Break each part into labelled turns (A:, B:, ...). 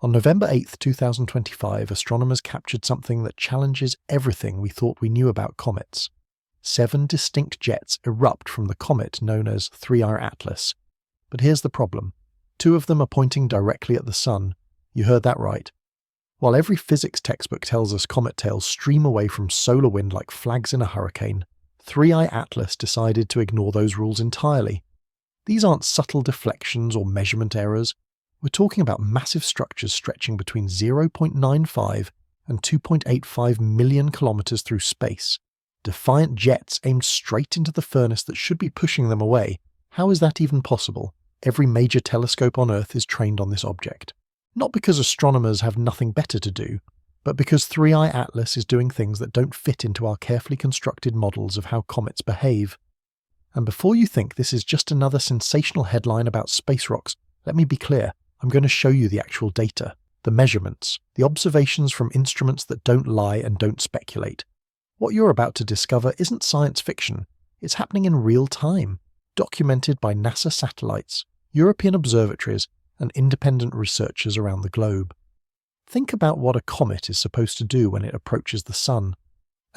A: On November 8, 2025, astronomers captured something that challenges everything we thought we knew about comets. 7 distinct jets erupt from the comet known as 3I Atlas. But here's the problem. 2 of them are pointing directly at the Sun. You heard that right. While every physics textbook tells us comet tails stream away from solar wind like flags in a hurricane, 3I Atlas decided to ignore those rules entirely. These aren't subtle deflections or measurement errors. We're talking about massive structures stretching between 0.95 and 2.85 million kilometers through space. Defiant jets aimed straight into the furnace that should be pushing them away. How is that even possible? Every major telescope on Earth is trained on this object. Not because astronomers have nothing better to do, but because 3I Atlas is doing things that don't fit into our carefully constructed models of how comets behave. And before you think this is just another sensational headline about space rocks, let me be clear. I'm going to show you the actual data, the measurements, the observations from instruments that don't lie and don't speculate. What you're about to discover isn't science fiction. It's happening in real time, documented by NASA satellites, European observatories, and independent researchers around the globe. Think about what a comet is supposed to do when it approaches the Sun.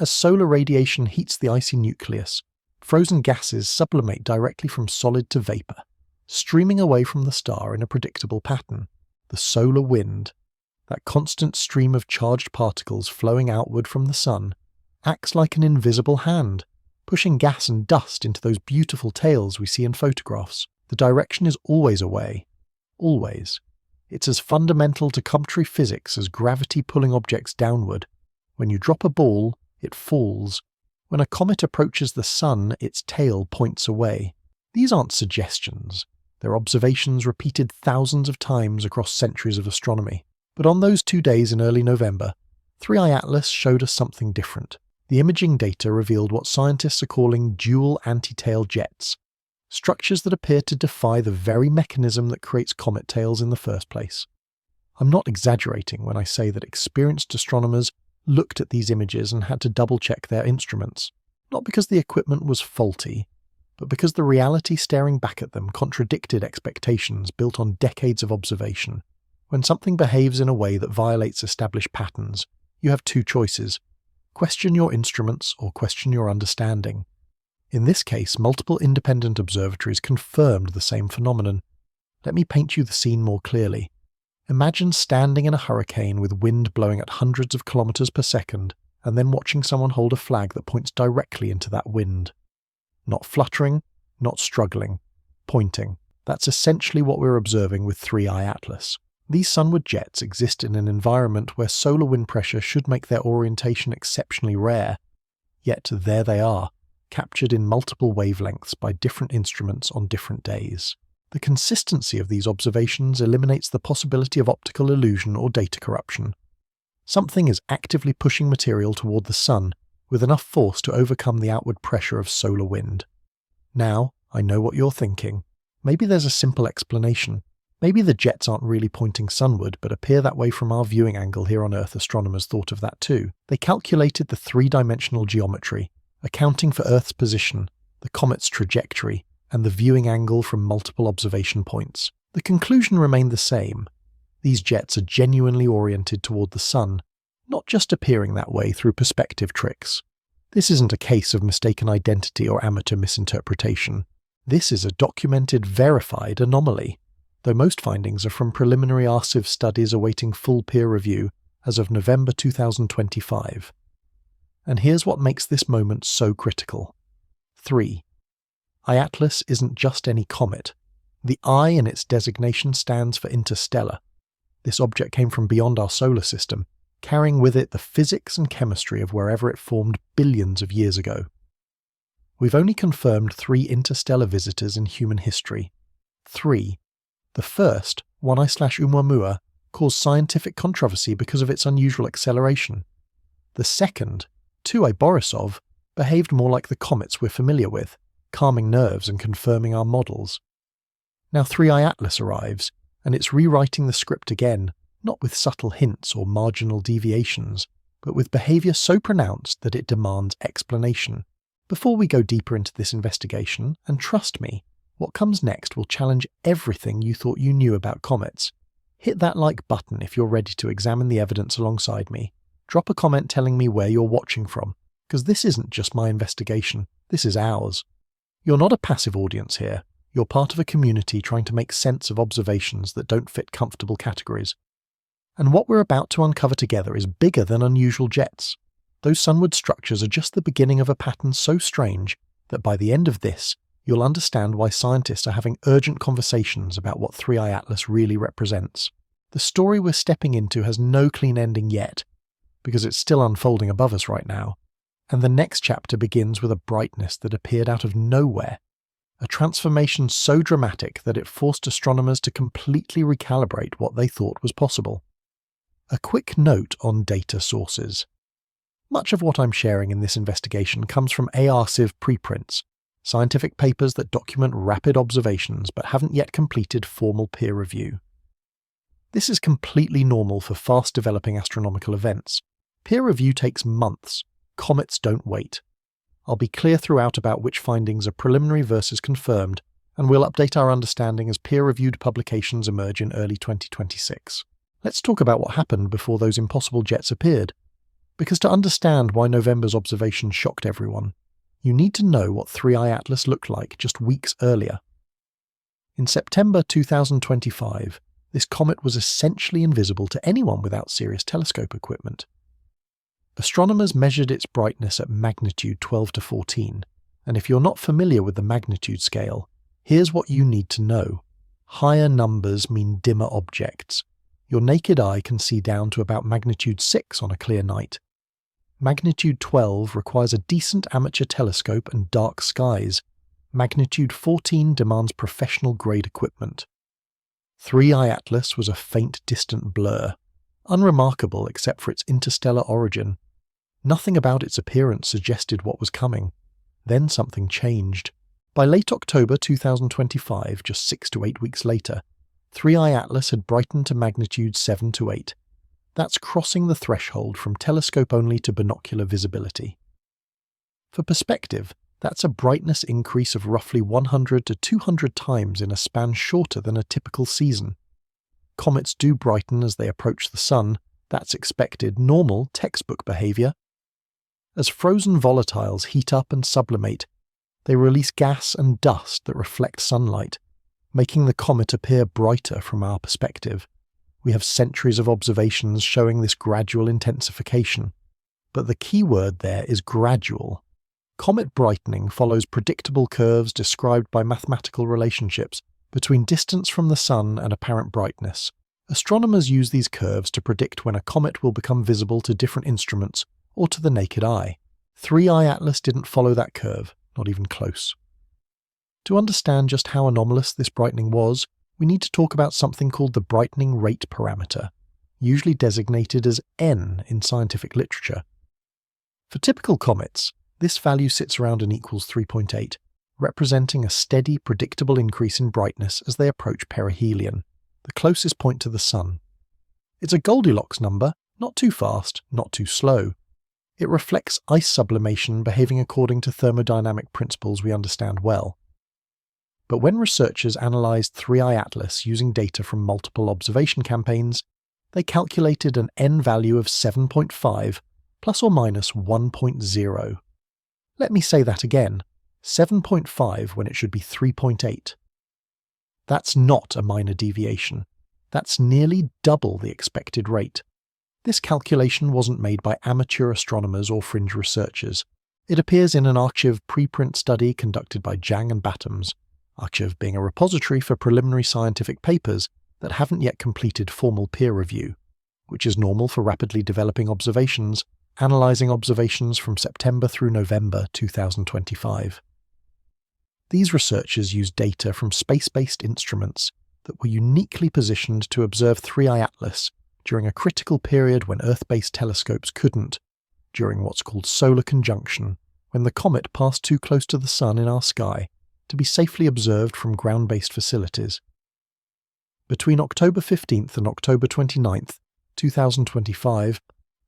A: As solar radiation heats the icy nucleus, frozen gases sublimate directly from solid to vapor, streaming away from the star in a predictable pattern. The solar wind, that constant stream of charged particles flowing outward from the Sun, acts like an invisible hand, pushing gas and dust into those beautiful tails we see in photographs. The direction is always away. Always. It's as fundamental to cometary physics as gravity pulling objects downward. When you drop a ball, it falls. When a comet approaches the Sun, its tail points away. These aren't suggestions. They're observations repeated thousands of times across centuries of astronomy. But on those 2 days in early November, 3I Atlas showed us something different. The imaging data revealed what scientists are calling dual anti-tail jets, structures that appear to defy the very mechanism that creates comet tails in the first place. I'm not exaggerating when I say that experienced astronomers looked at these images and had to double-check their instruments, not because the equipment was faulty, but because the reality staring back at them contradicted expectations built on decades of observation. When something behaves in a way that violates established patterns, you have 2 choices: question your instruments or question your understanding. In this case, multiple independent observatories confirmed the same phenomenon. Let me paint you the scene more clearly. Imagine standing in a hurricane with wind blowing at hundreds of kilometers per second, and then watching someone hold a flag that points directly into that wind. Not fluttering, not struggling, pointing. That's essentially what we're observing with 3I Atlas. These sunward jets exist in an environment where solar wind pressure should make their orientation exceptionally rare. Yet there they are, captured in multiple wavelengths by different instruments on different days. The consistency of these observations eliminates the possibility of optical illusion or data corruption. Something is actively pushing material toward the Sun with enough force to overcome the outward pressure of solar wind. Now, I know what you're thinking. Maybe there's a simple explanation. Maybe the jets aren't really pointing sunward, but appear that way from our viewing angle here on Earth. Astronomers thought of that too. They calculated the 3-dimensional geometry, accounting for Earth's position, the comet's trajectory, and the viewing angle from multiple observation points. The conclusion remained the same. These jets are genuinely oriented toward the Sun, not just appearing that way through perspective tricks. This isn't a case of mistaken identity or amateur misinterpretation. This is a documented, verified anomaly, though most findings are from preliminary RCIV studies awaiting full peer review as of November 2025. And here's what makes this moment so critical. 3. I Atlas isn't just any comet. The I in its designation stands for Interstellar. This object came from beyond our solar system, carrying with it the physics and chemistry of wherever it formed billions of years ago. We've only confirmed 3 interstellar visitors in human history. 3. The first, 1I/Oumuamua, caused scientific controversy because of its unusual acceleration. The second, 2I Borisov, behaved more like the comets we're familiar with, calming nerves and confirming our models. Now 3I Atlas arrives, and it's rewriting the script again, not with subtle hints or marginal deviations, but with behaviour so pronounced that it demands explanation. Before we go deeper into this investigation, and trust me, what comes next will challenge everything you thought you knew about comets. Hit that like button if you're ready to examine the evidence alongside me. Drop a comment telling me where you're watching from, because this isn't just my investigation, this is ours. You're not a passive audience here, you're part of a community trying to make sense of observations that don't fit comfortable categories. And what we're about to uncover together is bigger than unusual jets. Those sunward structures are just the beginning of a pattern so strange that by the end of this, you'll understand why scientists are having urgent conversations about what 3I Atlas really represents. The story we're stepping into has no clean ending yet, because it's still unfolding above us right now, and the next chapter begins with a brightness that appeared out of nowhere, a transformation so dramatic that it forced astronomers to completely recalibrate what they thought was possible. A quick note on data sources. Much of what I'm sharing in this investigation comes from ARCIV preprints, scientific papers that document rapid observations but haven't yet completed formal peer review. This is completely normal for fast-developing astronomical events. Peer review takes months. Comets don't wait. I'll be clear throughout about which findings are preliminary versus confirmed, and we'll update our understanding as peer-reviewed publications emerge in early 2026. Let's talk about what happened before those impossible jets appeared. Because to understand why November's observation shocked everyone, you need to know what 3I Atlas looked like just weeks earlier. In September 2025, this comet was essentially invisible to anyone without serious telescope equipment. Astronomers measured its brightness at magnitude 12 to 14, and if you're not familiar with the magnitude scale, here's what you need to know. Higher numbers mean dimmer objects. Your naked eye can see down to about magnitude 6 on a clear night. Magnitude 12 requires a decent amateur telescope and dark skies. Magnitude 14 demands professional-grade equipment. 3I Atlas was a faint, distant blur, unremarkable except for its interstellar origin. Nothing about its appearance suggested what was coming. Then something changed. By late October 2025, just 6 to 8 weeks later, 3I Atlas had brightened to magnitude 7 to 8. That's crossing the threshold from telescope-only to binocular visibility. For perspective, that's a brightness increase of roughly 100 to 200 times in a span shorter than a typical season. Comets do brighten as they approach the sun. That's expected, normal, textbook behavior. As frozen volatiles heat up and sublimate, they release gas and dust that reflect sunlight, making the comet appear brighter from our perspective. We have centuries of observations showing this gradual intensification. But the key word there is gradual. Comet brightening follows predictable curves described by mathematical relationships between distance from the sun and apparent brightness. Astronomers use these curves to predict when a comet will become visible to different instruments or to the naked eye. 3I Atlas didn't follow that curve, not even close. To understand just how anomalous this brightening was, we need to talk about something called the brightening rate parameter, usually designated as n in scientific literature. For typical comets, this value sits around n equals 3.8, representing a steady, predictable increase in brightness as they approach perihelion, the closest point to the sun. It's a Goldilocks number, not too fast, not too slow. It reflects ice sublimation behaving according to thermodynamic principles we understand well. But when researchers analysed 3I Atlas using data from multiple observation campaigns, they calculated an n value of 7.5 plus or minus 1.0. Let me say that again, 7.5 when it should be 3.8. That's not a minor deviation. That's nearly double the expected rate. This calculation wasn't made by amateur astronomers or fringe researchers. It appears in an ARCIV preprint study conducted by Zhang and Battams, ARCIV being a repository for preliminary scientific papers that haven't yet completed formal peer review, which is normal for rapidly developing observations, analysing observations from September through November 2025. These researchers used data from space-based instruments that were uniquely positioned to observe 3I Atlas during a critical period when Earth-based telescopes couldn't, during what's called solar conjunction, when the comet passed too close to the sun in our sky to be safely observed from ground-based facilities. Between October 15th and October 29th, 2025,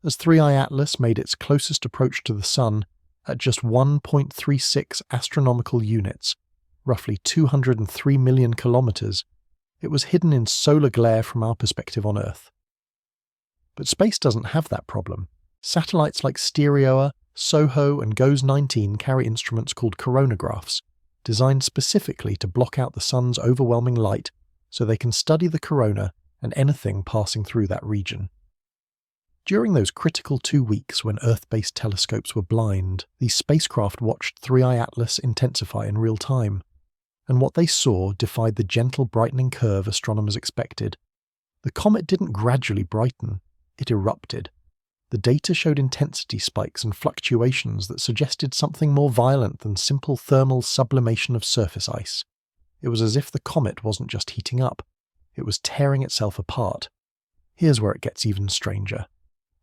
A: as 3I Atlas made its closest approach to the sun at just 1.36 astronomical units, roughly 203 million kilometers, It was hidden in solar glare from our perspective on Earth. But space doesn't have that problem. Satellites like STEREOA, SOHO, and GOES-19 carry instruments called coronagraphs, designed specifically to block out the sun's overwhelming light so they can study the corona and anything passing through that region. During those critical 2 weeks when Earth-based telescopes were blind, these spacecraft watched 3I Atlas intensify in real time, and what they saw defied the gentle brightening curve astronomers expected. The comet didn't gradually brighten, it erupted. The data showed intensity spikes and fluctuations that suggested something more violent than simple thermal sublimation of surface ice. It was as if the comet wasn't just heating up, it was tearing itself apart. Here's where it gets even stranger.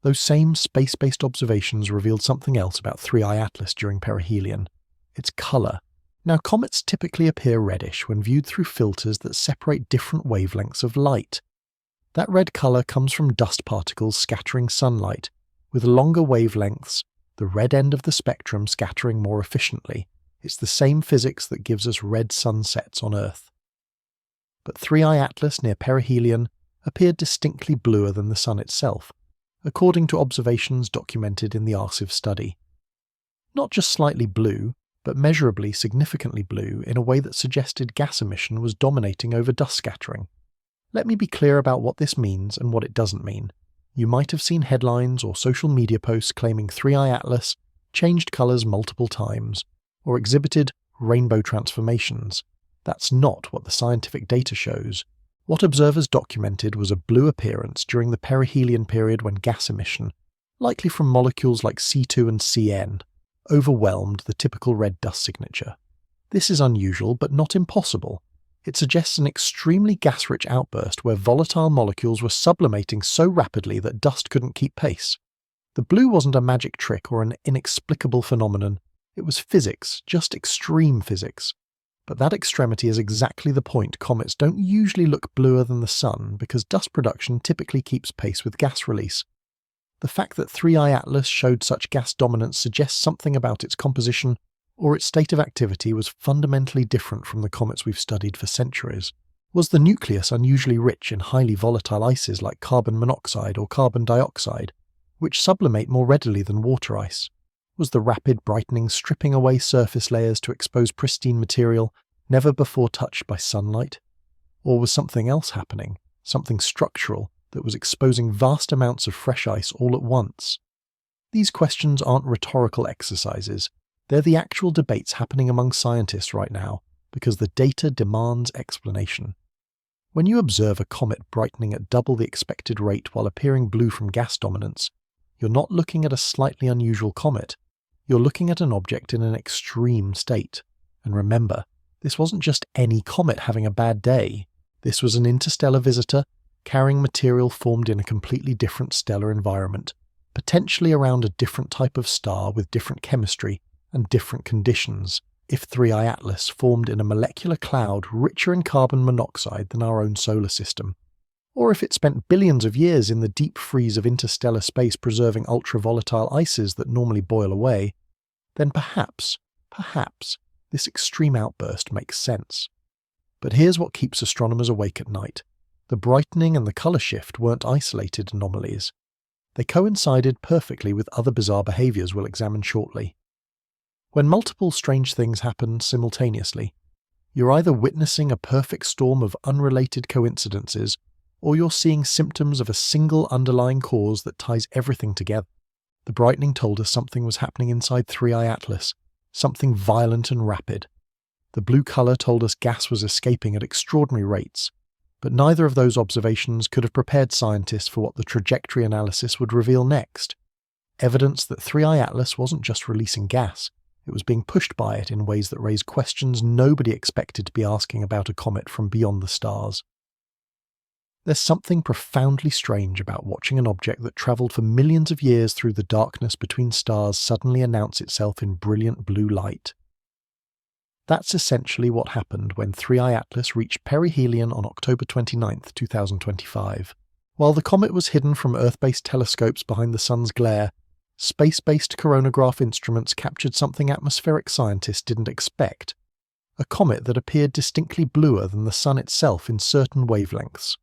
A: Those same space-based observations revealed something else about 3I Atlas during perihelion: its colour. Now, comets typically appear reddish when viewed through filters that separate different wavelengths of light. That red colour comes from dust particles scattering sunlight, with longer wavelengths, the red end of the spectrum scattering more efficiently. It's the same physics that gives us red sunsets on Earth. But 3I Atlas near perihelion appeared distinctly bluer than the Sun itself, according to observations documented in the ARCIV study. Not just slightly blue, but measurably significantly blue in a way that suggested gas emission was dominating over dust scattering. Let me be clear about what this means and what it doesn't mean. You might have seen headlines or social media posts claiming 3I Atlas changed colours multiple times, or exhibited rainbow transformations. That's not what the scientific data shows. What observers documented was a blue appearance during the perihelion period when gas emission, likely from molecules like C2 and CN, overwhelmed the typical red dust signature. This is unusual but not impossible. It suggests an extremely gas-rich outburst where volatile molecules were sublimating so rapidly that dust couldn't keep pace. The blue wasn't a magic trick or an inexplicable phenomenon. It was physics, just extreme physics. But that extremity is exactly the point. Comets don't usually look bluer than the Sun because dust production typically keeps pace with gas release. The fact that 3I Atlas showed such gas dominance suggests something about its composition or its state of activity was fundamentally different from the comets we've studied for centuries. Was the nucleus unusually rich in highly volatile ices like carbon monoxide or carbon dioxide, which sublimate more readily than water ice? Was the rapid brightening stripping away surface layers to expose pristine material never before touched by sunlight? Or was something else happening, something structural, that was exposing vast amounts of fresh ice all at once? These questions aren't rhetorical exercises. They're the actual debates happening among scientists right now, because the data demands explanation. When you observe a comet brightening at double the expected rate while appearing blue from gas dominance, you're not looking at a slightly unusual comet. You're looking at an object in an extreme state. And remember, this wasn't just any comet having a bad day. This was an interstellar visitor carrying material formed in a completely different stellar environment, potentially around a different type of star with different chemistry and different conditions. If 3I Atlas formed in a molecular cloud richer in carbon monoxide than our own solar system, or if it spent billions of years in the deep freeze of interstellar space preserving ultra-volatile ices that normally boil away, then perhaps, this extreme outburst makes sense. But here's what keeps astronomers awake at night. The brightening and the colour shift weren't isolated anomalies. They coincided perfectly with other bizarre behaviours we'll examine shortly. When multiple strange things happen simultaneously, you're either witnessing a perfect storm of unrelated coincidences, or you're seeing symptoms of a single underlying cause that ties everything together. The brightening told us something was happening inside 3I Atlas, something violent and rapid. The blue colour told us gas was escaping at extraordinary rates, but neither of those observations could have prepared scientists for what the trajectory analysis would reveal next. Evidence that 3I Atlas wasn't just releasing gas, it was being pushed by it in ways that raised questions nobody expected to be asking about a comet from beyond the stars. There's something profoundly strange about watching an object that travelled for millions of years through the darkness between stars suddenly announce itself in brilliant blue light. That's essentially what happened when 3I Atlas reached perihelion on October 29, 2025. While the comet was hidden from Earth-based telescopes behind the sun's glare, space-based coronagraph instruments captured something atmospheric scientists didn't expect. a comet that appeared distinctly bluer than the Sun itself in certain wavelengths.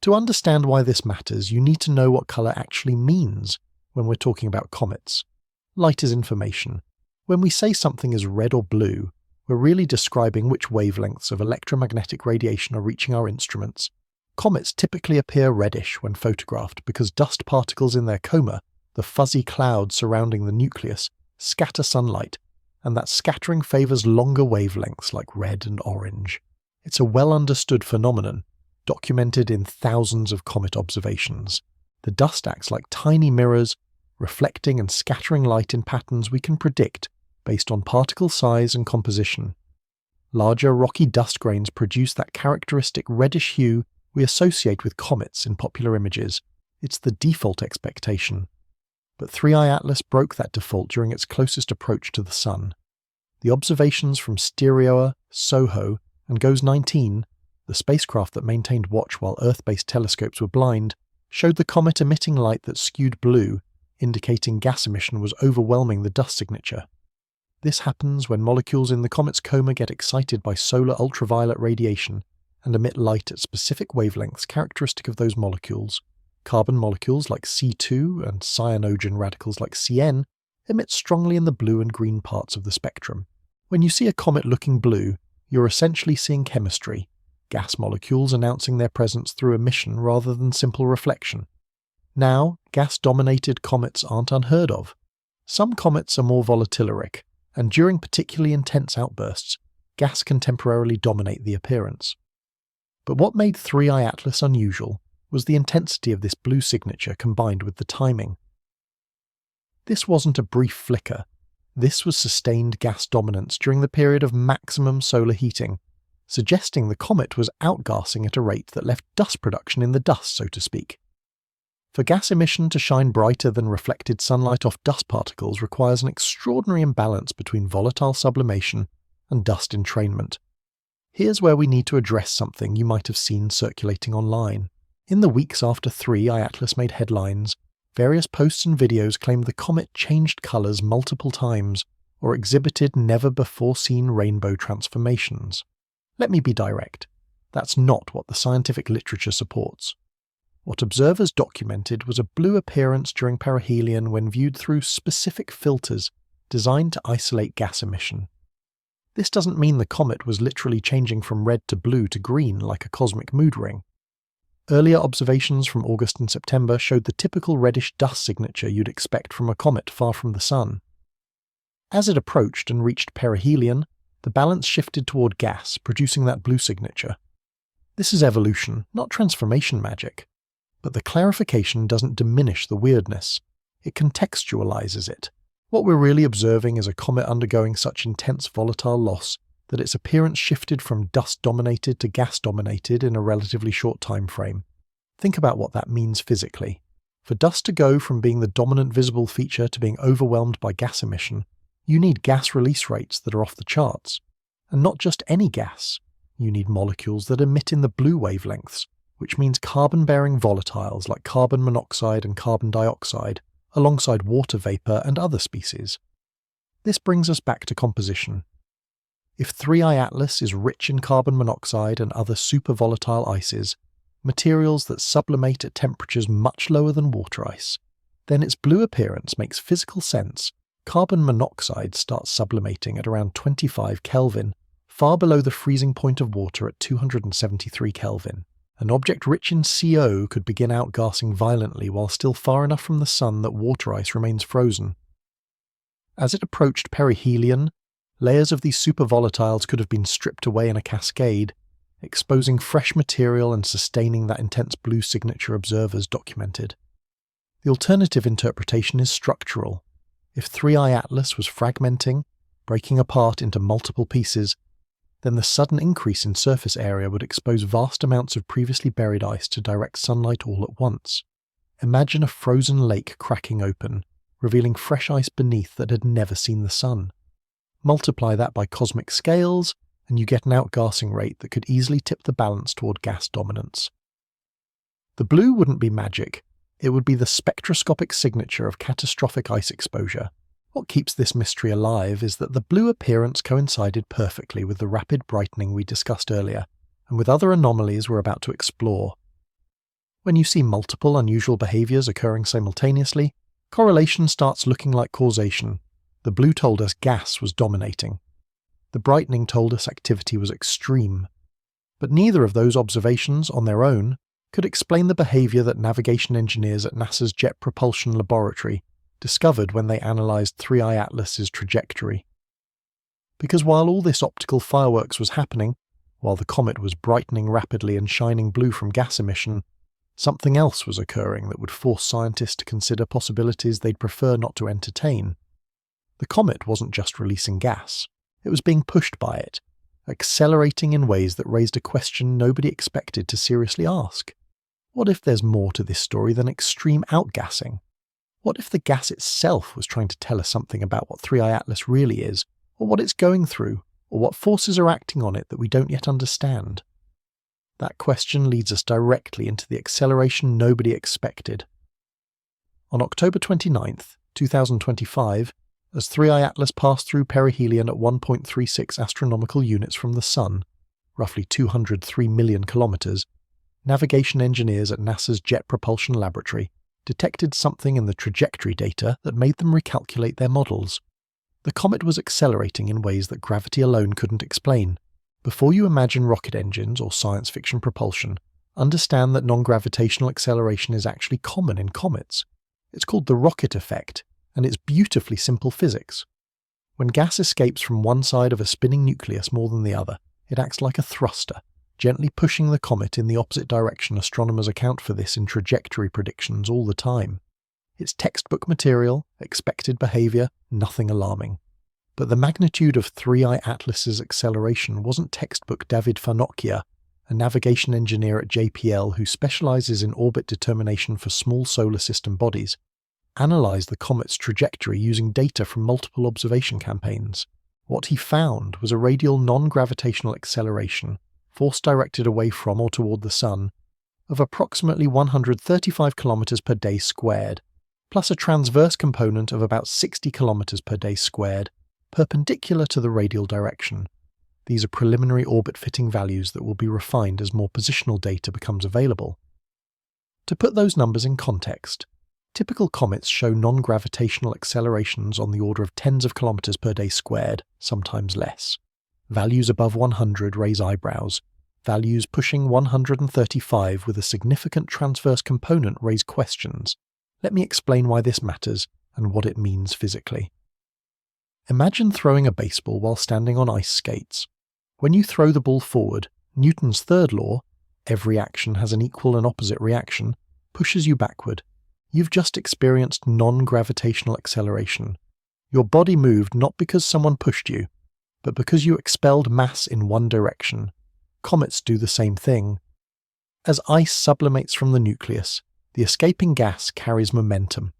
A: To understand why this matters, you need to know what colour actually means when we're talking about comets. Light is information. When we say something is red or blue, we're really describing which wavelengths of electromagnetic radiation are reaching our instruments. Comets typically appear reddish when photographed because dust particles in their coma, the fuzzy clouds surrounding the nucleus, scatter sunlight, and that scattering favours longer wavelengths like red and orange. It's a well-understood phenomenon, documented in thousands of comet observations. The dust acts like tiny mirrors, reflecting and scattering light in patterns we can predict based on particle size and composition. Larger rocky dust grains produce that characteristic reddish hue we associate with comets in popular images. It's the default expectation. But 3i Atlas broke that default during its closest approach to the Sun. The observations from Stereo, SOHO, and GOES 19, the spacecraft that maintained watch while Earth-based telescopes were blind, showed the comet emitting light that skewed blue, indicating gas emission was overwhelming the dust signature. This happens when molecules in the comet's coma get excited by solar ultraviolet radiation and emit light at specific wavelengths characteristic of those molecules. Carbon molecules like C2 and cyanogen radicals like CN emit strongly in the blue and green parts of the spectrum. When you see a comet looking blue, you're essentially seeing chemistry, gas molecules announcing their presence through emission rather than simple reflection. Now, gas-dominated comets aren't unheard of. Some comets are more volatilaric, and during particularly intense outbursts, gas can temporarily dominate the appearance. But what made 3i Atlas unusual was the intensity of this blue signature combined with the timing. This wasn't a brief flicker. This was sustained gas dominance during the period of maximum solar heating, suggesting the comet was outgassing at a rate that left dust production in the dust, so to speak. For gas emission to shine brighter than reflected sunlight off dust particles requires an extraordinary imbalance between volatile sublimation and dust entrainment. Here's where we need to address something you might have seen circulating online. In the weeks after 3i Atlas made headlines, various posts and videos claimed the comet changed colours multiple times or exhibited never-before-seen rainbow transformations. Let me be direct. That's not what the scientific literature supports. What observers documented was a blue appearance during perihelion when viewed through specific filters designed to isolate gas emission. This doesn't mean the comet was literally changing from red to blue to green like a cosmic mood ring. Earlier observations from August and September showed the typical reddish dust signature you'd expect from a comet far from the Sun. As it approached and reached perihelion, the balance shifted toward gas, producing that blue signature. This is evolution, not transformation magic. But the clarification doesn't diminish the weirdness. It contextualizes it. What we're really observing is a comet undergoing such intense volatile loss that its appearance shifted from dust-dominated to gas-dominated in a relatively short time frame. Think about what that means physically. For dust to go from being the dominant visible feature to being overwhelmed by gas emission, you need gas release rates that are off the charts. And not just any gas. You need molecules that emit in the blue wavelengths, which means carbon-bearing volatiles like carbon monoxide and carbon dioxide, alongside water vapour and other species. This brings us back to composition. If 3i Atlas is rich in carbon monoxide and other super-volatile ices, materials that sublimate at temperatures much lower than water ice, then its blue appearance makes physical sense. Carbon monoxide starts sublimating at around 25 Kelvin, far below the freezing point of water at 273 Kelvin. An object rich in CO could begin outgassing violently while still far enough from the Sun that water ice remains frozen. As it approached perihelion, layers of these supervolatiles could have been stripped away in a cascade, exposing fresh material and sustaining that intense blue signature observers documented. The alternative interpretation is structural. If 3i Atlas was fragmenting, breaking apart into multiple pieces, then the sudden increase in surface area would expose vast amounts of previously buried ice to direct sunlight all at once. Imagine a frozen lake cracking open, revealing fresh ice beneath that had never seen the Sun. Multiply that by cosmic scales, and you get an outgassing rate that could easily tip the balance toward gas dominance. The blue wouldn't be magic, it would be the spectroscopic signature of catastrophic ice exposure, What keeps this mystery alive is that the blue appearance coincided perfectly with the rapid brightening we discussed earlier, and with other anomalies we're about to explore. When you see multiple unusual behaviours occurring simultaneously, correlation starts looking like causation. The blue told us gas was dominating. The brightening told us activity was extreme. But neither of those observations, on their own, could explain the behaviour that navigation engineers at NASA's Jet Propulsion Laboratory discovered when they analysed 3I Atlas's trajectory. Because while all this optical fireworks was happening, while the comet was brightening rapidly and shining blue from gas emission, something else was occurring that would force scientists to consider possibilities they'd prefer not to entertain. The comet wasn't just releasing gas, it was being pushed by it, accelerating in ways that raised a question nobody expected to seriously ask. What if there's more to this story than extreme outgassing? What if the gas itself was trying to tell us something about what 3I Atlas really is, or what it's going through, or what forces are acting on it that we don't yet understand? That question leads us directly into the acceleration nobody expected. On October 29th, 2025, as 3I Atlas passed through perihelion at 1.36 astronomical units from the Sun, roughly 203 million kilometers, navigation engineers at NASA's Jet Propulsion Laboratory detected something in the trajectory data that made them recalculate their models. The comet was accelerating in ways that gravity alone couldn't explain. Before you imagine rocket engines or science fiction propulsion, understand that non-gravitational acceleration is actually common in comets. It's called the rocket effect, and it's beautifully simple physics. When gas escapes from one side of a spinning nucleus more than the other, it acts like a thruster, gently pushing the comet in the opposite direction. Astronomers account for this in trajectory predictions all the time. It's textbook material, expected behaviour, nothing alarming. But the magnitude of 3I Atlas's acceleration wasn't textbook. David Farnocchia, a navigation engineer at JPL who specialises in orbit determination for small solar system bodies, analysed the comet's trajectory using data from multiple observation campaigns. What he found was a radial non-gravitational acceleration, force directed away from or toward the Sun, of approximately 135 km per day squared, plus a transverse component of about 60 km per day squared, perpendicular to the radial direction. These are preliminary orbit-fitting values that will be refined as more positional data becomes available. To put those numbers in context, typical comets show non-gravitational accelerations on the order of tens of kilometers per day squared, sometimes less. Values above 100 raise eyebrows. Values pushing 135 with a significant transverse component raise questions. Let me explain why this matters and what it means physically. Imagine throwing a baseball while standing on ice skates. When you throw the ball forward, Newton's third law, every action has an equal and opposite reaction, pushes you backward. You've just experienced non-gravitational acceleration. Your body moved not because someone pushed you, but because you expelled mass in one direction. Comets do the same thing. As ice sublimates from the nucleus, the escaping gas carries momentum.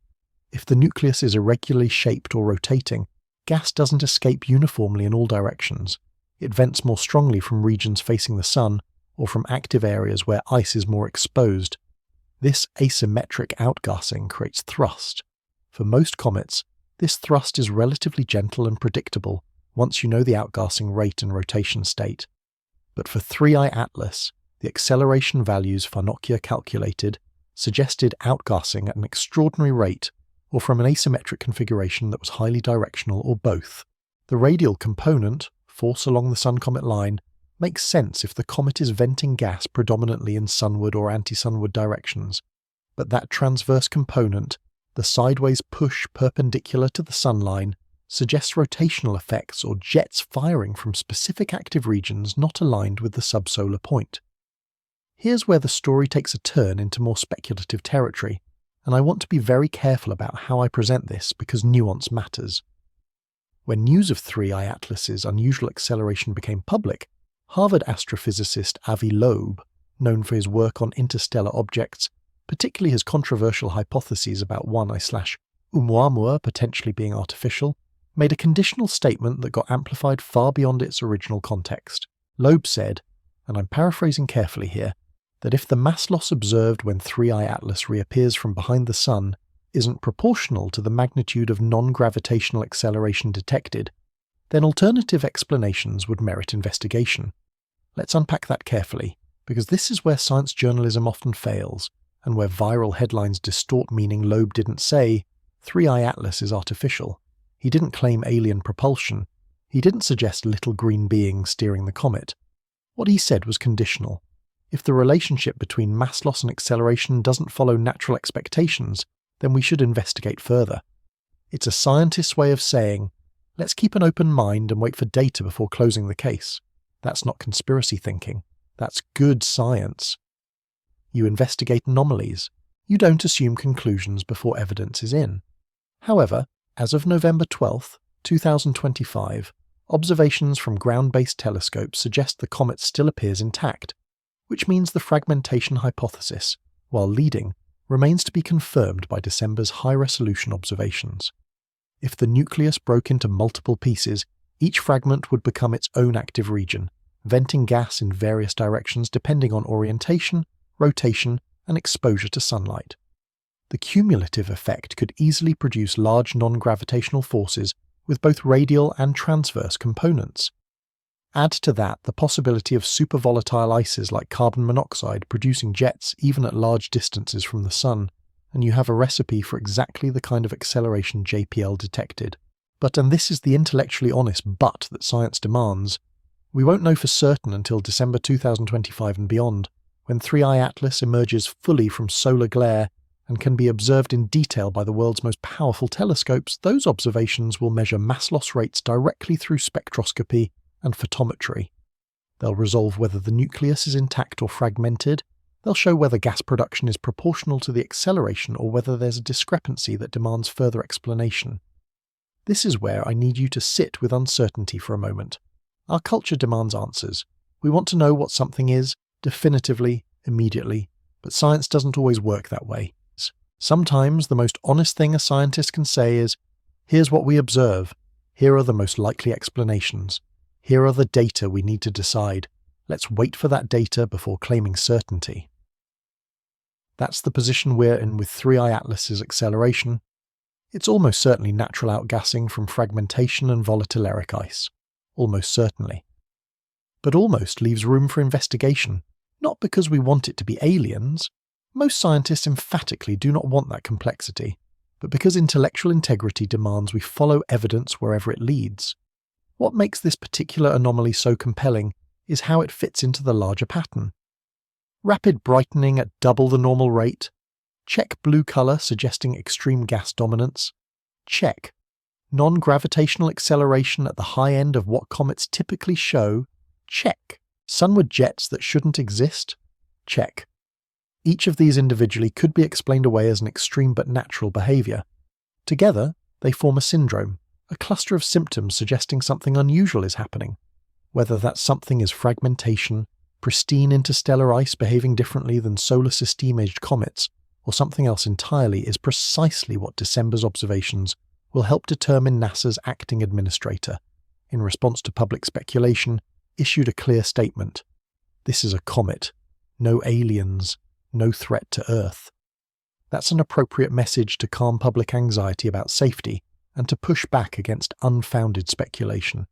A: If the nucleus is irregularly shaped or rotating, gas doesn't escape uniformly in all directions. It vents more strongly from regions facing the Sun or from active areas where ice is more exposed. This asymmetric outgassing creates thrust. For most comets, this thrust is relatively gentle and predictable once you know the outgassing rate and rotation state. But for 3I Atlas, the acceleration values Farnocchia calculated suggested outgassing at an extraordinary rate, or from an asymmetric configuration that was highly directional, or both. The radial component, force along the Sun-comet line, makes sense if the comet is venting gas predominantly in sunward or anti-sunward directions. But that transverse component, the sideways push perpendicular to the sun line, suggests rotational effects or jets firing from specific active regions not aligned with the subsolar point. Here's where the story takes a turn into more speculative territory, and I want to be very careful about how I present this because nuance matters. When news of 3I Atlas's unusual acceleration became public, Harvard astrophysicist Avi Loeb, known for his work on interstellar objects, particularly his controversial hypotheses about 1I/Oumuamua potentially being artificial, made a conditional statement that got amplified far beyond its original context. Loeb said, and I'm paraphrasing carefully here, that if the mass loss observed when 3I Atlas reappears from behind the Sun isn't proportional to the magnitude of non-gravitational acceleration detected, then alternative explanations would merit investigation. Let's unpack that carefully, because this is where science journalism often fails, and where viral headlines distort meaning. Loeb didn't say, 3I Atlas is artificial. He didn't claim alien propulsion. He didn't suggest little green beings steering the comet. What he said was conditional. If the relationship between mass loss and acceleration doesn't follow natural expectations, then we should investigate further. It's a scientist's way of saying, let's keep an open mind and wait for data before closing the case. That's not conspiracy thinking. That's good science. You investigate anomalies. You don't assume conclusions before evidence is in. However, as of November 12, 2025, observations from ground-based telescopes suggest the comet still appears intact, which means the fragmentation hypothesis, while leading, remains to be confirmed by December's high-resolution observations. If the nucleus broke into multiple pieces, each fragment would become its own active region, venting gas in various directions depending on orientation, rotation, and exposure to sunlight. The cumulative effect could easily produce large non-gravitational forces with both radial and transverse components. Add to that the possibility of supervolatile ices like carbon monoxide producing jets even at large distances from the Sun, and you have a recipe for exactly the kind of acceleration JPL detected. But, and this is the intellectually honest but that science demands, we won't know for certain until December 2025 and beyond, when 3I Atlas emerges fully from solar glare and can be observed in detail by the world's most powerful telescopes. Those observations will measure mass loss rates directly through spectroscopy and photometry. They'll resolve whether the nucleus is intact or fragmented. They'll show whether gas production is proportional to the acceleration or whether there's a discrepancy that demands further explanation. This is where I need you to sit with uncertainty for a moment. Our culture demands answers. We want to know what something is, definitively, immediately, but science doesn't always work that way. Sometimes the most honest thing a scientist can say is, here's what we observe, here are the most likely explanations, here are the data we need to decide, let's wait for that data before claiming certainty. That's the position we're in with 3I Atlas's acceleration. It's almost certainly natural outgassing from fragmentation and volatile ice. Almost certainly. But almost leaves room for investigation, not because we want it to be aliens. Most scientists emphatically do not want that complexity, but because intellectual integrity demands we follow evidence wherever it leads. What makes this particular anomaly so compelling is how it fits into the larger pattern. Rapid brightening at double the normal rate. Check blue color suggesting extreme gas dominance. Check. Non-gravitational acceleration at the high end of what comets typically show. Check. Sunward jets that shouldn't exist. Check. Each of these individually could be explained away as an extreme but natural behavior. Together, they form a syndrome, a cluster of symptoms suggesting something unusual is happening. Whether that something is fragmentation, pristine interstellar ice behaving differently than solar system-aged comets, or something else entirely, is precisely what December's observations will help determine. NASA's acting administrator, in response to public speculation, issued a clear statement. This is a comet. No aliens. No threat to Earth. That's an appropriate message to calm public anxiety about safety and to push back against unfounded speculation.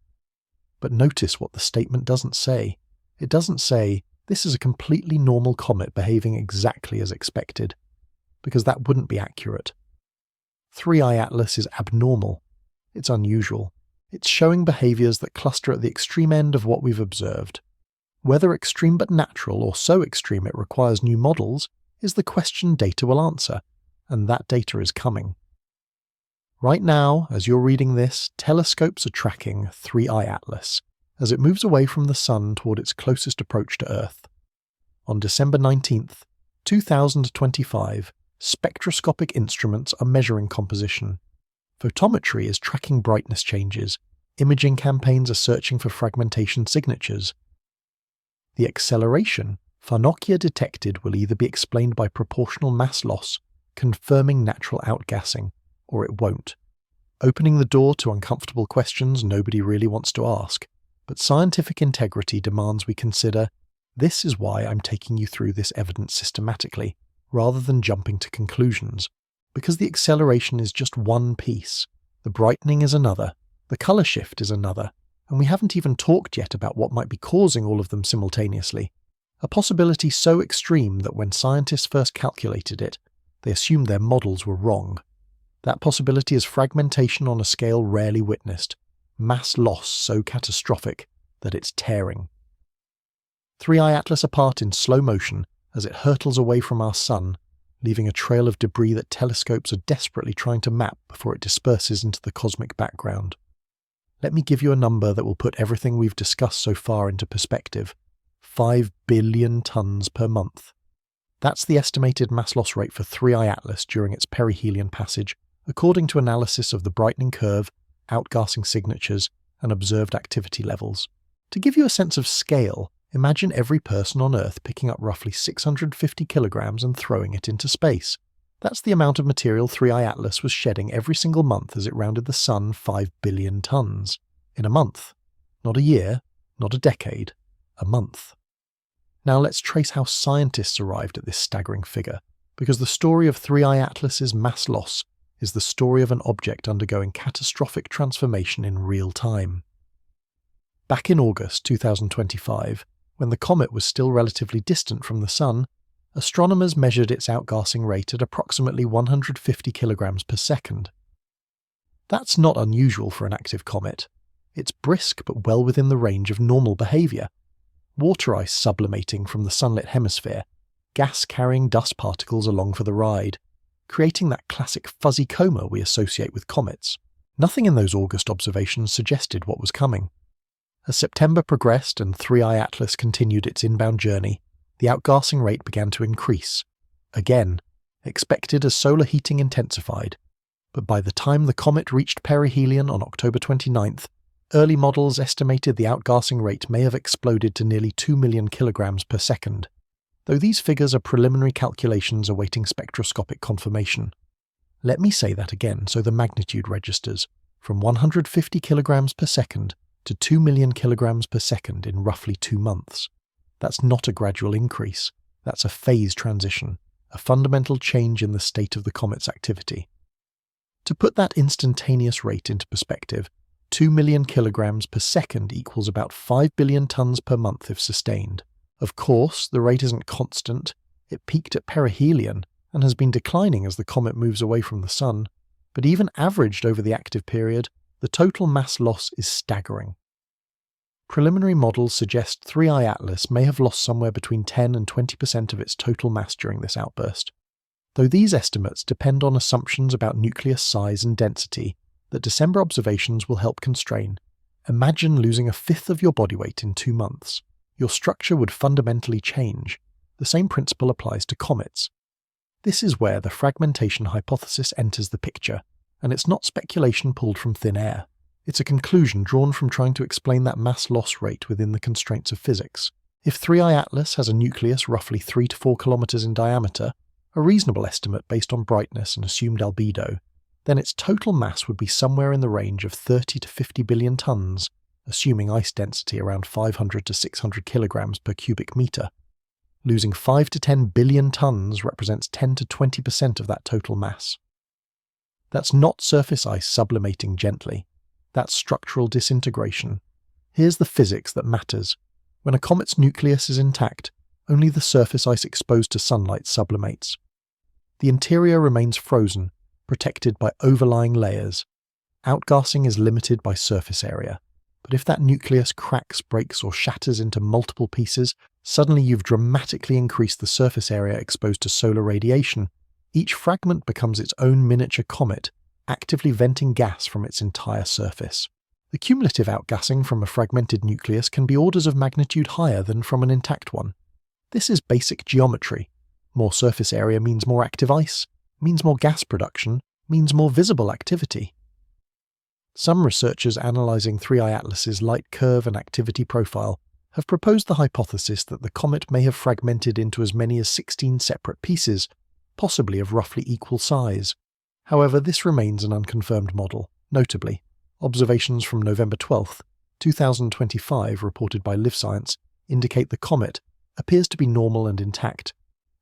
A: But notice what the statement doesn't say. It doesn't say, this is a completely normal comet behaving exactly as expected, because that wouldn't be accurate. 3I Atlas is abnormal. It's unusual. It's showing behaviors that cluster at the extreme end of what we've observed. Whether extreme but natural or so extreme it requires new models is the question data will answer, and that data is coming. Right now, as you're reading this, telescopes are tracking 3I Atlas as it moves away from the Sun toward its closest approach to Earth. On December 19th, 2025, spectroscopic instruments are measuring composition. Photometry is tracking brightness changes. Imaging campaigns are searching for fragmentation signatures. The acceleration Farnokia detected will either be explained by proportional mass loss, confirming natural outgassing, or it won't, opening the door to uncomfortable questions nobody really wants to ask. But scientific integrity demands we consider, this is why I'm taking you through this evidence systematically, rather than jumping to conclusions. because the acceleration is just one piece. The brightening is another, the colour shift is another, and we haven't even talked yet about what might be causing all of them simultaneously. A possibility so extreme that when scientists first calculated it, they assumed their models were wrong. That possibility is fragmentation on a scale rarely witnessed, mass loss so catastrophic that it's tearing. 3I Atlas apart in slow motion as it hurtles away from our Sun, leaving a trail of debris that telescopes are desperately trying to map before it disperses into the cosmic background. Let me give you a number that will put everything we've discussed so far into perspective. 5 billion tons per month. That's the estimated mass loss rate for 3I Atlas during its perihelion passage, according to analysis of the brightening curve, outgassing signatures, and observed activity levels. To give you a sense of scale, imagine every person on Earth picking up roughly 650 kilograms and throwing it into space. That's the amount of material 3I Atlas was shedding every single month as it rounded the Sun 5 billion tons. In a month. Not a year, not a decade, a month. Now let's trace how scientists arrived at this staggering figure, because the story of 3I Atlas's mass loss is the story of an object undergoing catastrophic transformation in real time. Back in August 2025, when the comet was still relatively distant from the Sun, astronomers measured its outgassing rate at approximately 150 kilograms per second. That's not unusual for an active comet. It's brisk but well within the range of normal behaviour. Water ice sublimating from the sunlit hemisphere, gas carrying dust particles along for the ride, creating that classic fuzzy coma we associate with comets. Nothing in those August observations suggested what was coming. As September progressed and 3I Atlas continued its inbound journey, the outgassing rate began to increase. Again, expected as solar heating intensified. But by the time the comet reached perihelion on October 29th, early models estimated the outgassing rate may have exploded to nearly 2 million kilograms per second, though these figures are preliminary calculations awaiting spectroscopic confirmation. Let me say that again so the magnitude registers, from 150 kilograms per second to 2 million kilograms per second in roughly 2 months. That's not a gradual increase, that's a phase transition, a fundamental change in the state of the comet's activity. To put that instantaneous rate into perspective, 2 million kilograms per second equals about 5 billion tons per month if sustained. Of course, the rate isn't constant. It peaked at perihelion and has been declining as the comet moves away from the Sun, but even averaged over the active period, the total mass loss is staggering. Preliminary models suggest 3I Atlas may have lost somewhere between 10 and 20% of its total mass during this outburst. Though these estimates depend on assumptions about nucleus size and density that December observations will help constrain, imagine losing a fifth of your body weight in 2 months. Your structure would fundamentally change. The same principle applies to comets. This is where the fragmentation hypothesis enters the picture, and it's not speculation pulled from thin air. It's a conclusion drawn from trying to explain that mass loss rate within the constraints of physics. If 3I Atlas has a nucleus roughly 3 to 4 kilometers in diameter, a reasonable estimate based on brightness and assumed albedo, then its total mass would be somewhere in the range of 30 to 50 billion tons, assuming ice density around 500 to 600 kilograms per cubic meter. Losing 5 to 10 billion tons represents 10 to 20% of that total mass. That's not surface ice sublimating gently. That's structural disintegration. Here's the physics that matters. When a comet's nucleus is intact, only the surface ice exposed to sunlight sublimates. The interior remains frozen, protected by overlying layers. Outgassing is limited by surface area. But if that nucleus cracks, breaks, or shatters into multiple pieces, suddenly you've dramatically increased the surface area exposed to solar radiation. Each fragment becomes its own miniature comet, actively venting gas from its entire surface. The cumulative outgassing from a fragmented nucleus can be orders of magnitude higher than from an intact one. This is basic geometry. More surface area means more active ice, means more gas production, means more visible activity. Some researchers analysing 3I Atlas's light curve and activity profile have proposed the hypothesis that the comet may have fragmented into as many as 16 separate pieces, possibly of roughly equal size. However, this remains an unconfirmed model. Notably, observations from November 12, 2025 reported by Live Science indicate the comet appears to be normal and intact,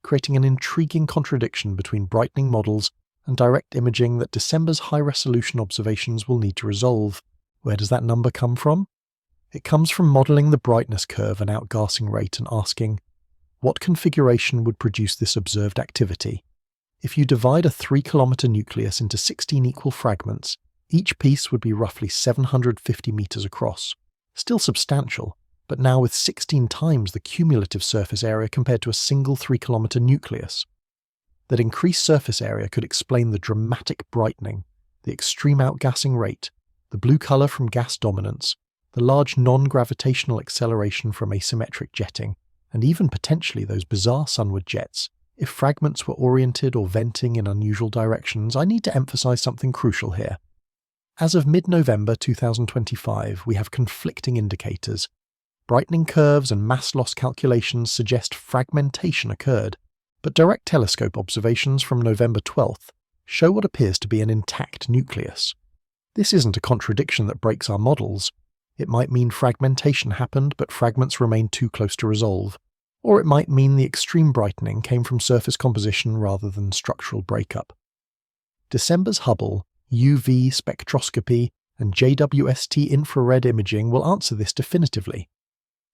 A: creating an intriguing contradiction between brightening models and direct imaging that December's high-resolution observations will need to resolve. Where does that number come from? It comes from modelling the brightness curve and outgassing rate and asking, what configuration would produce this observed activity? If you divide a 3-kilometre nucleus into 16 equal fragments, each piece would be roughly 750 metres across. Still substantial, but now with 16 times the cumulative surface area compared to a single 3-kilometre nucleus. That increased surface area could explain the dramatic brightening, the extreme outgassing rate, the blue colour from gas dominance, the large non-gravitational acceleration from asymmetric jetting, and even potentially those bizarre sunward jets. If fragments were oriented or venting in unusual directions, I need to emphasize something crucial here. As of mid-November 2025, we have conflicting indicators. Brightening curves and mass loss calculations suggest fragmentation occurred, but direct telescope observations from November 12th show what appears to be an intact nucleus. This isn't a contradiction that breaks our models. It might mean fragmentation happened, but fragments remain too close to resolve. Or it might mean the extreme brightening came from surface composition rather than structural breakup. December's Hubble, UV spectroscopy, and JWST infrared imaging will answer this definitively.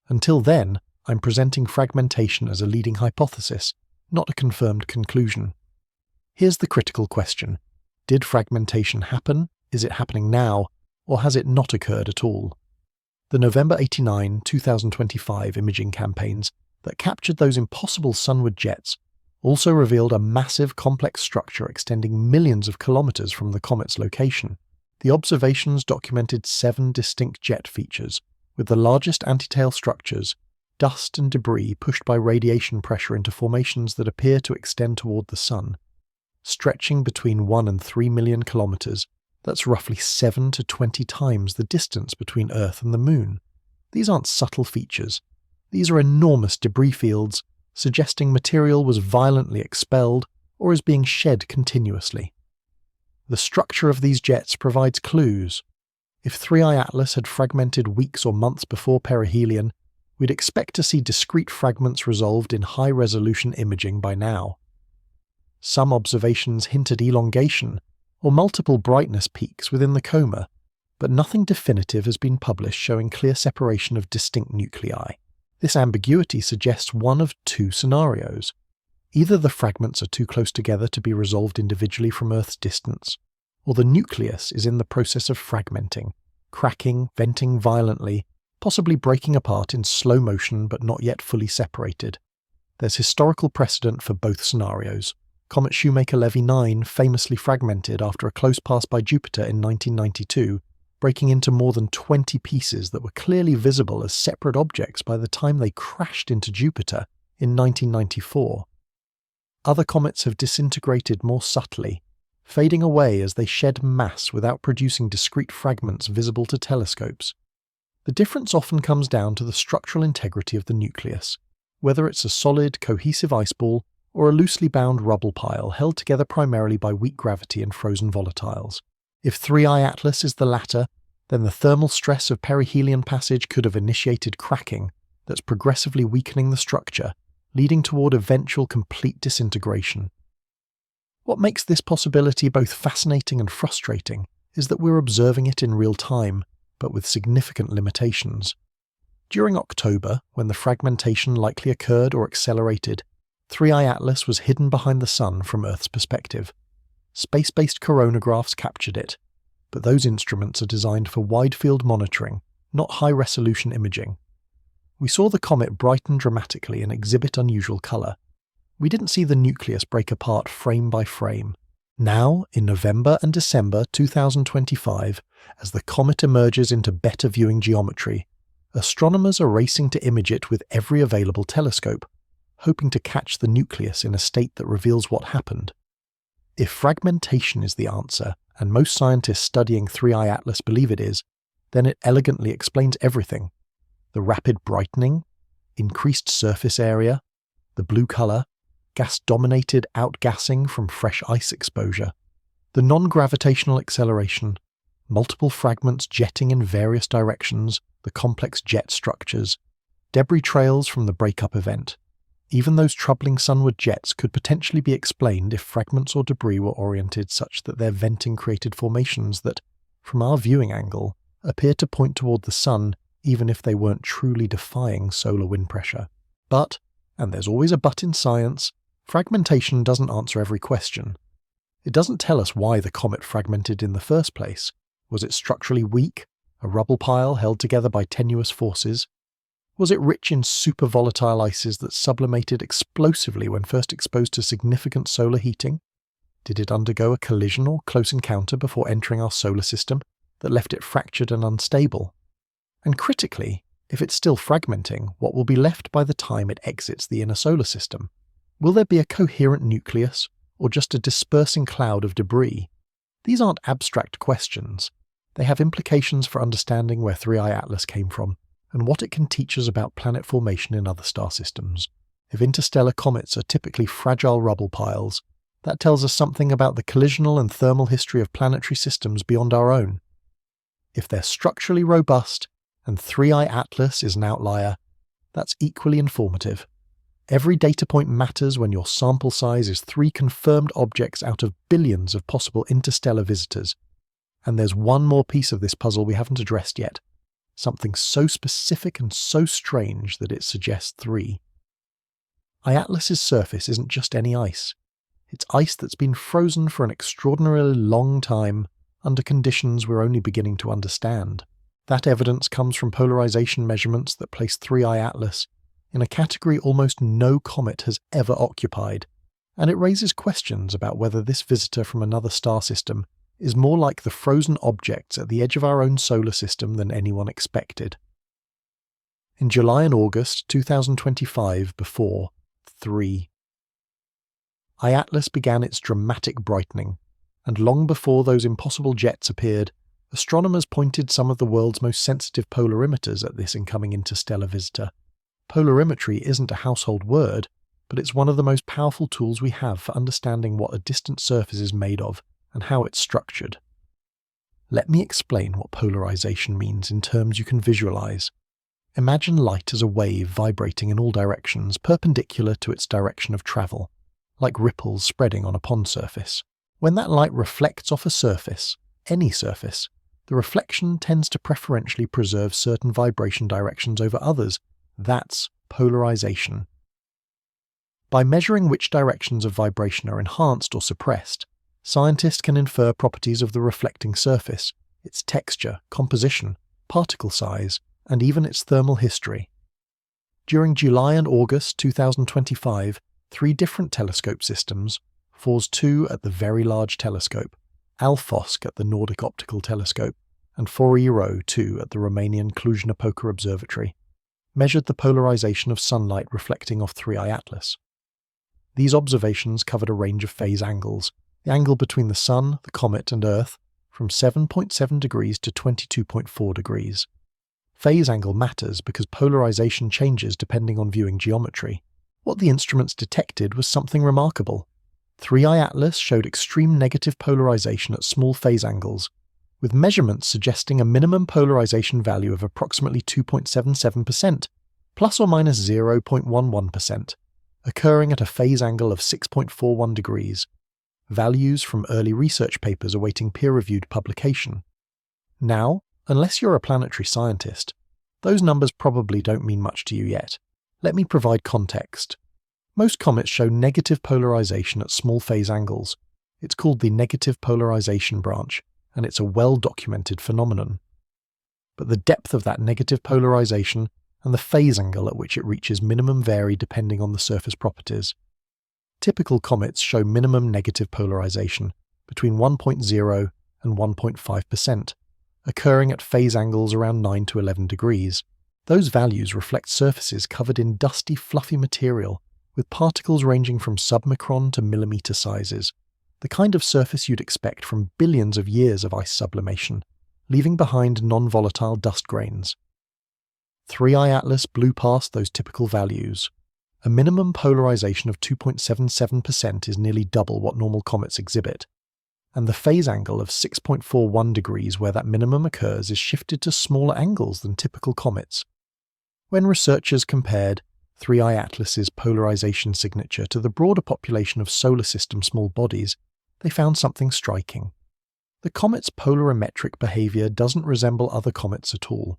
A: Until then, I'm presenting fragmentation as a leading hypothesis, not a confirmed conclusion. Here's the critical question. Did fragmentation happen? Is it happening now? Or has it not occurred at all? The November 89, 2025 imaging campaigns that captured those impossible sunward jets also revealed a massive complex structure extending millions of kilometers from the comet's location. The observations documented 7 distinct jet features, with the largest antitail structures, dust and debris pushed by radiation pressure into formations that appear to extend toward the Sun. Stretching between 1 and 3 million kilometers, that's roughly 7 to 20 times the distance between Earth and the Moon. These aren't subtle features. These are enormous debris fields, suggesting material was violently expelled or is being shed continuously. The structure of these jets provides clues. If 3I Atlas had fragmented weeks or months before perihelion, we'd expect to see discrete fragments resolved in high-resolution imaging by now. Some observations hint at elongation or multiple brightness peaks within the coma, but nothing definitive has been published showing clear separation of distinct nuclei. This ambiguity suggests one of 2 scenarios. Either the fragments are too close together to be resolved individually from Earth's distance, or the nucleus is in the process of fragmenting, cracking, venting violently, possibly breaking apart in slow motion but not yet fully separated. There's historical precedent for both scenarios. Comet Shoemaker-Levy 9 famously fragmented after a close pass by Jupiter in 1992, breaking into more than 20 pieces that were clearly visible as separate objects by the time they crashed into Jupiter in 1994. Other comets have disintegrated more subtly, fading away as they shed mass without producing discrete fragments visible to telescopes. The difference often comes down to the structural integrity of the nucleus, whether it's a solid, cohesive ice ball or a loosely bound rubble pile held together primarily by weak gravity and frozen volatiles. If 3I Atlas is the latter, then the thermal stress of perihelion passage could have initiated cracking that's progressively weakening the structure, leading toward eventual complete disintegration. What makes this possibility both fascinating and frustrating is that we're observing it in real time, but with significant limitations. During October, when the fragmentation likely occurred or accelerated, 3I Atlas was hidden behind the Sun from Earth's perspective. Space-based coronagraphs captured it, but those instruments are designed for wide-field monitoring, not high-resolution imaging. We saw the comet brighten dramatically and exhibit unusual colour. We didn't see the nucleus break apart frame by frame. Now, in November and December 2025, as the comet emerges into better viewing geometry, astronomers are racing to image it with every available telescope, hoping to catch the nucleus in a state that reveals what happened. If fragmentation is the answer, and most scientists studying 3I Atlas believe it is, then it elegantly explains everything. The rapid brightening, increased surface area, the blue colour, gas-dominated outgassing from fresh ice exposure, the non-gravitational acceleration, multiple fragments jetting in various directions, the complex jet structures, debris trails from the breakup event. Even those troubling sunward jets could potentially be explained if fragments or debris were oriented such that their venting created formations that, from our viewing angle, appear to point toward the sun even if they weren't truly defying solar wind pressure. But, and there's always a but in science, fragmentation doesn't answer every question. It doesn't tell us why the comet fragmented in the first place. Was it structurally weak, a rubble pile held together by tenuous forces? Was it rich in super volatile ices that sublimated explosively when first exposed to significant solar heating? Did it undergo a collision or close encounter before entering our solar system that left it fractured and unstable? And critically, if it's still fragmenting, what will be left by the time it exits the inner solar system? Will there be a coherent nucleus, or just a dispersing cloud of debris? These aren't abstract questions. They have implications for understanding where 3I Atlas came from, and what it can teach us about planet formation in other star systems. If interstellar comets are typically fragile rubble piles, that tells us something about the collisional and thermal history of planetary systems beyond our own. If they're structurally robust, and 3I Atlas is an outlier, that's equally informative. Every data point matters when your sample size is 3 confirmed objects out of billions of possible interstellar visitors. And there's one more piece of this puzzle we haven't addressed yet. Something so specific and so strange that it suggests 3. Atlas's surface isn't just any ice. It's ice that's been frozen for an extraordinarily long time under conditions we're only beginning to understand. That evidence comes from polarization measurements that place 3I Atlas in a category almost no comet has ever occupied, and it raises questions about whether this visitor from another star system is more like the frozen objects at the edge of our own solar system than anyone expected. In July and August 2025, before 3, Atlas began its dramatic brightening, and long before those impossible jets appeared, astronomers pointed some of the world's most sensitive polarimeters at this incoming interstellar visitor. Polarimetry isn't a household word, but it's one of the most powerful tools we have for understanding what a distant surface is made of and how it's structured. Let me explain what polarization means in terms you can visualize. Imagine light as a wave vibrating in all directions, perpendicular to its direction of travel, like ripples spreading on a pond surface. When that light reflects off a surface, any surface, the reflection tends to preferentially preserve certain vibration directions over others. That's polarization. By measuring which directions of vibration are enhanced or suppressed, scientists can infer properties of the reflecting surface, its texture, composition, particle size, and even its thermal history. During July and August 2025, 3 different telescope systems, FORS 2 at the Very Large Telescope, ALFOSC at the Nordic Optical Telescope, and FORIRO 2 at the Romanian Cluj-Napoca Observatory, measured the polarization of sunlight reflecting off 3I Atlas. These observations covered a range of phase angles, the angle between the Sun, the comet, and Earth, from 7.7 degrees to 22.4 degrees. Phase angle matters because polarization changes depending on viewing geometry. What the instruments detected was something remarkable. 3I Atlas showed extreme negative polarization at small phase angles, with measurements suggesting a minimum polarization value of approximately 2.77%, plus or minus 0.11%, occurring at a phase angle of 6.41 degrees. Values from early research papers awaiting peer-reviewed publication. Now, unless you're a planetary scientist, those numbers probably don't mean much to you yet. Let me provide context. Most comets show negative polarization at small phase angles. It's called the negative polarization branch, and it's a well-documented phenomenon. But the depth of that negative polarization and the phase angle at which it reaches minimum vary depending on the surface properties. Typical comets show minimum negative polarization between 1.0 and 1.5%, occurring at phase angles around 9 to 11 degrees. Those values reflect surfaces covered in dusty, fluffy material, with particles ranging from submicron to millimeter sizes, the kind of surface you'd expect from billions of years of ice sublimation, leaving behind non-volatile dust grains. 3I Atlas blew past those typical values. A minimum polarization of 2.77% is nearly double what normal comets exhibit, and the phase angle of 6.41 degrees where that minimum occurs is shifted to smaller angles than typical comets. When researchers compared 3I Atlas's polarization signature to the broader population of solar system small bodies, they found something striking. The comet's polarimetric behavior doesn't resemble other comets at all.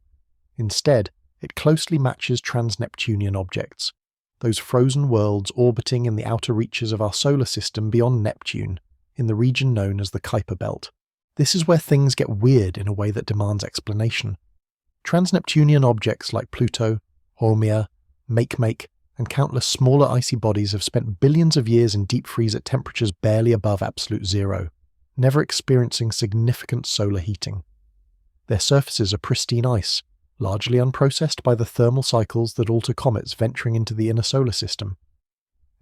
A: Instead, it closely matches trans-Neptunian objects, those frozen worlds orbiting in the outer reaches of our solar system beyond Neptune, in the region known as the Kuiper Belt. This is where things get weird in a way that demands explanation. Trans-Neptunian objects like Pluto, Haumea, Makemake, and countless smaller icy bodies have spent billions of years in deep freeze at temperatures barely above absolute zero, never experiencing significant solar heating. Their surfaces are pristine ice, largely unprocessed by the thermal cycles that alter comets venturing into the inner solar system.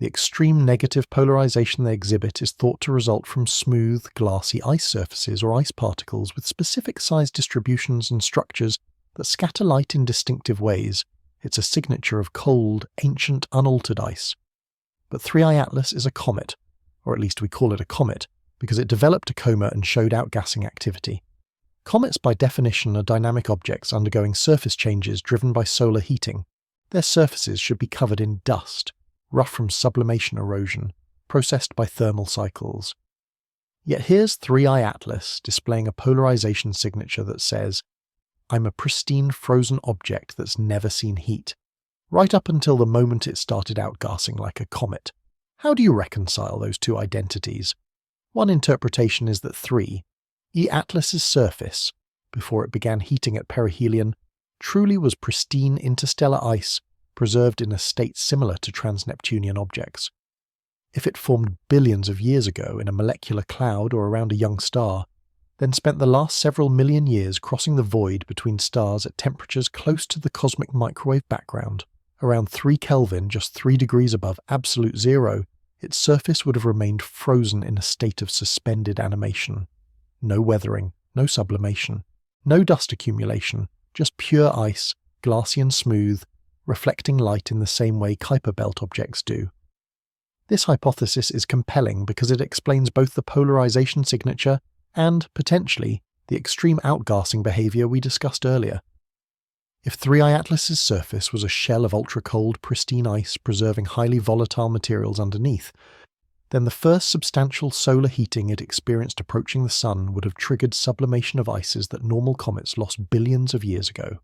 A: The extreme negative polarization they exhibit is thought to result from smooth, glassy ice surfaces or ice particles with specific size distributions and structures that scatter light in distinctive ways. It's a signature of cold, ancient, unaltered ice. But 3I Atlas is a comet, or at least we call it a comet, because it developed a coma and showed outgassing activity. Comets by definition are dynamic objects undergoing surface changes driven by solar heating. Their surfaces should be covered in dust, rough from sublimation erosion, processed by thermal cycles. Yet here's 3I Atlas displaying a polarization signature that says, "I'm a pristine frozen object that's never seen heat," right up until the moment it started outgassing like a comet. How do you reconcile those two identities? One interpretation is that 3I Atlas's surface, before it began heating at perihelion, truly was pristine interstellar ice preserved in a state similar to trans-Neptunian objects. If it formed billions of years ago in a molecular cloud or around a young star, then spent the last several million years crossing the void between stars at temperatures close to the cosmic microwave background, around 3 Kelvin, just 3 degrees above absolute zero, its surface would have remained frozen in a state of suspended animation. No weathering, no sublimation, no dust accumulation, just pure ice, glassy and smooth, reflecting light in the same way Kuiper Belt objects do. This hypothesis is compelling because it explains both the polarization signature and, potentially, the extreme outgassing behavior we discussed earlier. If 3I Atlas's surface was a shell of ultra-cold, pristine ice preserving highly volatile materials underneath, then the first substantial solar heating it experienced approaching the Sun would have triggered sublimation of ices that normal comets lost billions of years ago.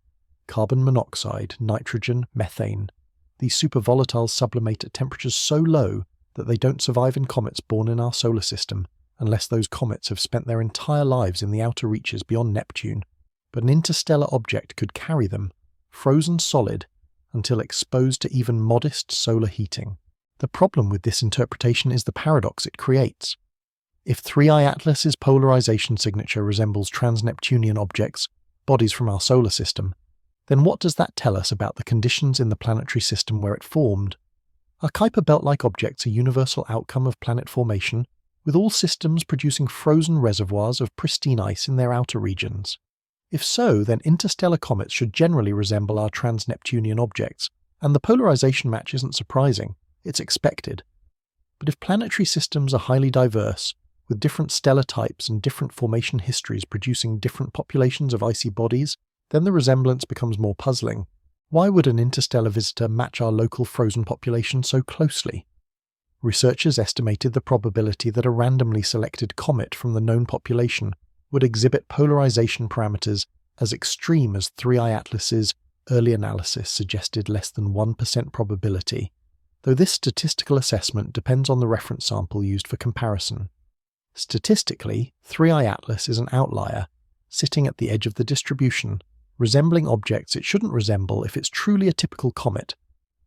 A: Carbon monoxide, nitrogen, methane. These supervolatiles sublimate at temperatures so low that they don't survive in comets born in our solar system, unless those comets have spent their entire lives in the outer reaches beyond Neptune. But an interstellar object could carry them, frozen solid, until exposed to even modest solar heating. The problem with this interpretation is the paradox it creates. If 3I Atlas's polarization signature resembles trans-Neptunian objects, bodies from our solar system, then what does that tell us about the conditions in the planetary system where it formed? Are Kuiper Belt-like objects a universal outcome of planet formation, with all systems producing frozen reservoirs of pristine ice in their outer regions? If so, then interstellar comets should generally resemble our trans-Neptunian objects, and the polarization match isn't surprising. It's expected. But if planetary systems are highly diverse, with different stellar types and different formation histories producing different populations of icy bodies, then the resemblance becomes more puzzling. Why would an interstellar visitor match our local frozen population so closely? Researchers estimated the probability that a randomly selected comet from the known population would exhibit polarization parameters as extreme as 3I Atlas's early analysis suggested less than 1% probability, though this statistical assessment depends on the reference sample used for comparison. Statistically, 3I Atlas is an outlier, sitting at the edge of the distribution, resembling objects it shouldn't resemble if it's truly a typical comet.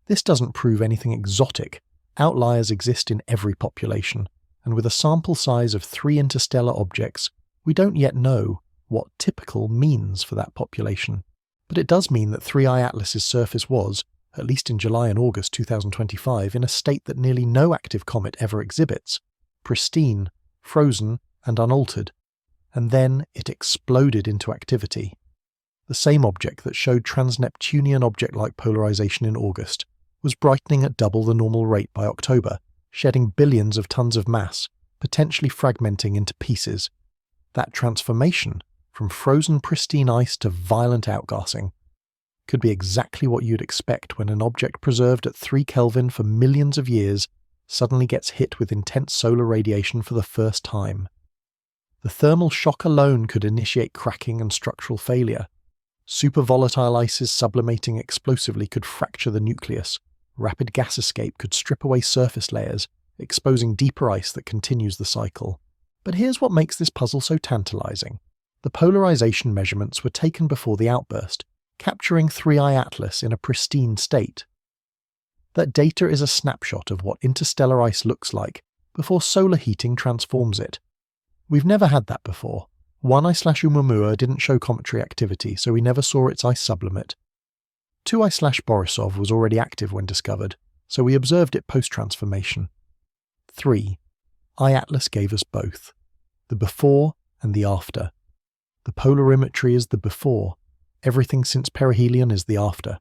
A: This doesn't prove anything exotic. Outliers exist in every population, and with a sample size of 3 interstellar objects, we don't yet know what typical means for that population. But it does mean that 3I Atlas's surface was, at least in July and August 2025, in a state that nearly no active comet ever exhibits, pristine, frozen, and unaltered. And then it exploded into activity. The same object that showed trans-Neptunian object-like polarization in August was brightening at double the normal rate by October, shedding billions of tons of mass, potentially fragmenting into pieces. That transformation, from frozen pristine ice to violent outgassing. could be exactly what you'd expect when an object preserved at 3 Kelvin for millions of years suddenly gets hit with intense solar radiation for the first time. The thermal shock alone could initiate cracking and structural failure. Supervolatile ices sublimating explosively could fracture the nucleus. Rapid gas escape could strip away surface layers, exposing deeper ice that continues the cycle. But here's what makes this puzzle so tantalizing. The polarization measurements were taken before the outburst, capturing 3I Atlas in a pristine state. That data is a snapshot of what interstellar ice looks like before solar heating transforms it. We've never had that before. 1I/Oumuamua didn't show cometary activity, so we never saw its ice sublimate. 2I/Borisov was already active when discovered, so we observed it post-transformation. 3I Atlas gave us both, the before and the after. The polarimetry is the before, everything since perihelion is the after.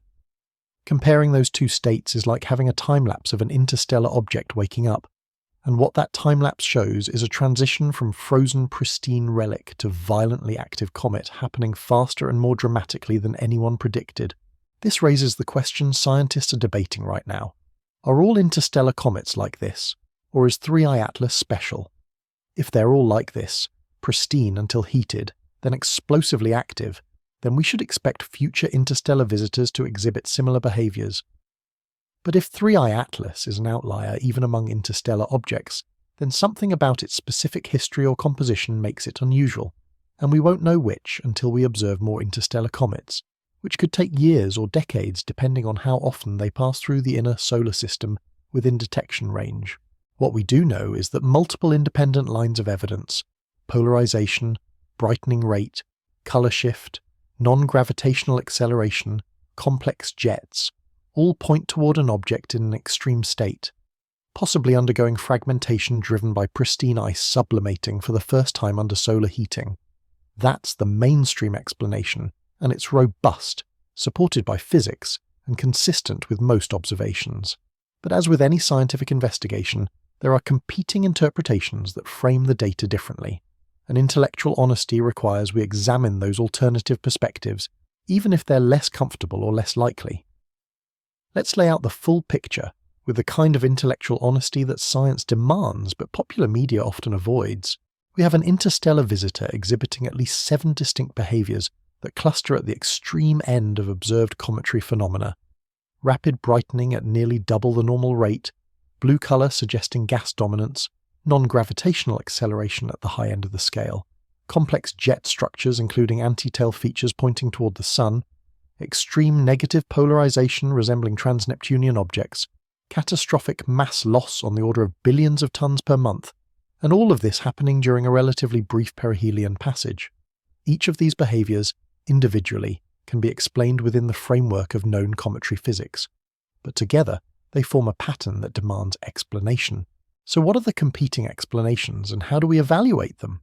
A: Comparing those two states is like having a time-lapse of an interstellar object waking up, and what that time-lapse shows is a transition from frozen pristine relic to violently active comet happening faster and more dramatically than anyone predicted. This raises the question scientists are debating right now. Are all interstellar comets like this, or is 3I Atlas special? If they're all like this, pristine until heated, then explosively active, then we should expect future interstellar visitors to exhibit similar behaviors. But if 3I Atlas is an outlier even among interstellar objects, then something about its specific history or composition makes it unusual, and we won't know which until we observe more interstellar comets, which could take years or decades depending on how often they pass through the inner solar system within detection range. What we do know is that multiple independent lines of evidence, polarization, brightening rate, color shift, non-gravitational acceleration, complex jets, all point toward an object in an extreme state, possibly undergoing fragmentation driven by pristine ice sublimating for the first time under solar heating. That's the mainstream explanation, and it's robust, supported by physics, and consistent with most observations. But as with any scientific investigation, there are competing interpretations that frame the data differently, and intellectual honesty requires we examine those alternative perspectives, even if they're less comfortable or less likely. Let's lay out the full picture with the kind of intellectual honesty that science demands but popular media often avoids. We have an interstellar visitor exhibiting at least 7 distinct behaviors that cluster at the extreme end of observed cometary phenomena. Rapid brightening at nearly double the normal rate, blue color suggesting gas dominance, non-gravitational acceleration at the high end of the scale, complex jet structures including anti-tail features pointing toward the sun, extreme negative polarization resembling trans-Neptunian objects, catastrophic mass loss on the order of billions of tons per month, and all of this happening during a relatively brief perihelion passage. Each of these behaviors, individually, can be explained within the framework of known cometary physics, but together they form a pattern that demands explanation. So what are the competing explanations and how do we evaluate them?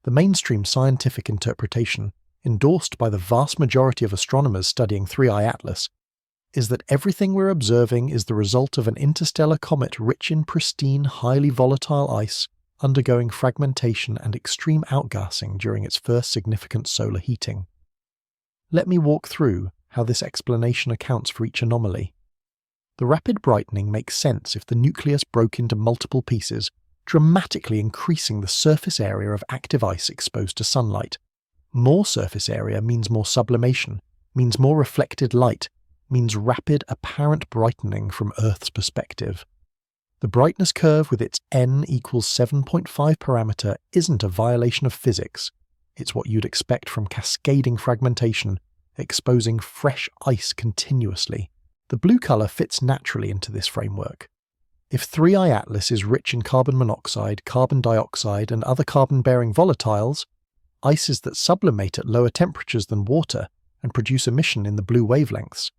A: The mainstream scientific interpretation, endorsed by the vast majority of astronomers studying 3I Atlas, is that everything we're observing is the result of an interstellar comet rich in pristine, highly volatile ice, undergoing fragmentation and extreme outgassing during its first significant solar heating. Let me walk through how this explanation accounts for each anomaly. The rapid brightening makes sense if the nucleus broke into multiple pieces, dramatically increasing the surface area of active ice exposed to sunlight. More surface area means more sublimation, means more reflected light, means rapid apparent brightening from Earth's perspective. The brightness curve with its n equals 7.5 parameter isn't a violation of physics. It's what you'd expect from cascading fragmentation, exposing fresh ice continuously. The blue color fits naturally into this framework. If 3I Atlas is rich in carbon monoxide, carbon dioxide, and other carbon-bearing volatiles, ices that sublimate at lower temperatures than water and produce emission in the blue wavelengths,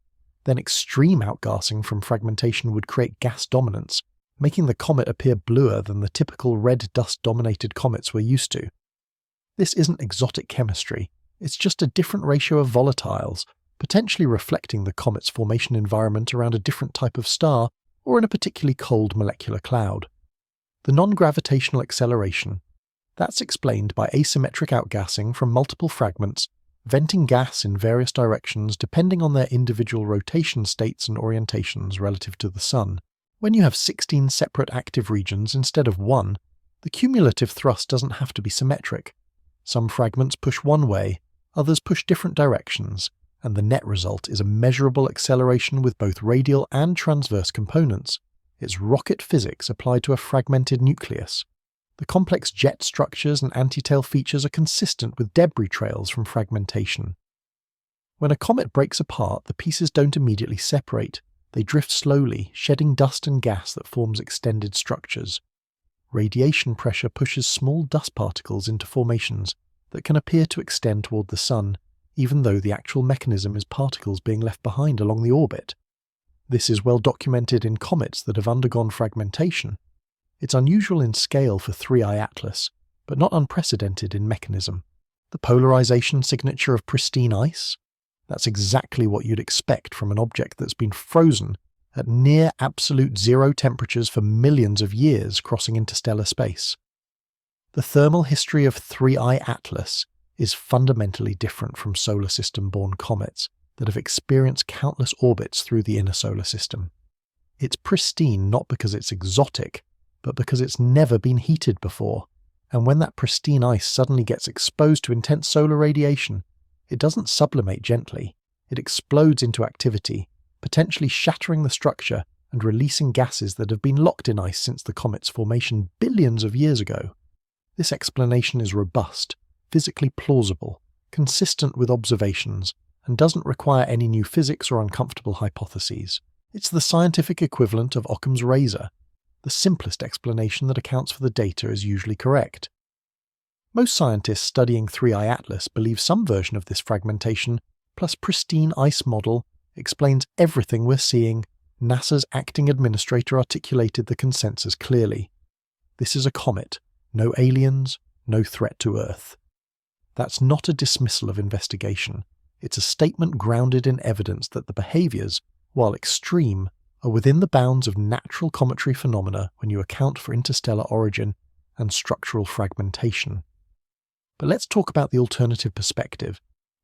A: then extreme outgassing from fragmentation would create gas dominance, making the comet appear bluer than the typical red dust-dominated comets we're used to. This isn't exotic chemistry, it's just a different ratio of volatiles, potentially reflecting the comet's formation environment around a different type of star or in a particularly cold molecular cloud. The non-gravitational acceleration, that's explained by asymmetric outgassing from multiple fragments, venting gas in various directions depending on their individual rotation states and orientations relative to the Sun. When you have 16 separate active regions instead of one, the cumulative thrust doesn't have to be symmetric. Some fragments push one way, others push different directions, and the net result is a measurable acceleration with both radial and transverse components. It's rocket physics applied to a fragmented nucleus. The complex jet structures and antitail features are consistent with debris trails from fragmentation. When a comet breaks apart, the pieces don't immediately separate. They drift slowly, shedding dust and gas that forms extended structures. Radiation pressure pushes small dust particles into formations that can appear to extend toward the Sun, even though the actual mechanism is particles being left behind along the orbit. This is well documented in comets that have undergone fragmentation. It's unusual in scale for 3I Atlas, but not unprecedented in mechanism. The polarization signature of pristine ice? That's exactly what you'd expect from an object that's been frozen at near absolute zero temperatures for millions of years crossing interstellar space. The thermal history of 3I Atlas is fundamentally different from solar system-born comets that have experienced countless orbits through the inner solar system. It's pristine not because it's exotic, but because it's never been heated before, and when that pristine ice suddenly gets exposed to intense solar radiation, it doesn't sublimate gently, it explodes into activity, potentially shattering the structure and releasing gases that have been locked in ice since the comet's formation billions of years ago. This explanation is robust, physically plausible, consistent with observations, and doesn't require any new physics or uncomfortable hypotheses. It's the scientific equivalent of Occam's razor. The simplest explanation that accounts for the data is usually correct. Most scientists studying 3I Atlas believe some version of this fragmentation, plus pristine ice model, explains everything we're seeing. NASA's acting administrator articulated the consensus clearly. This is a comet, no aliens, no threat to Earth. That's not a dismissal of investigation. It's a statement grounded in evidence that the behaviors, while extreme, are within the bounds of natural cometary phenomena when you account for interstellar origin and structural fragmentation. But let's talk about the alternative perspective,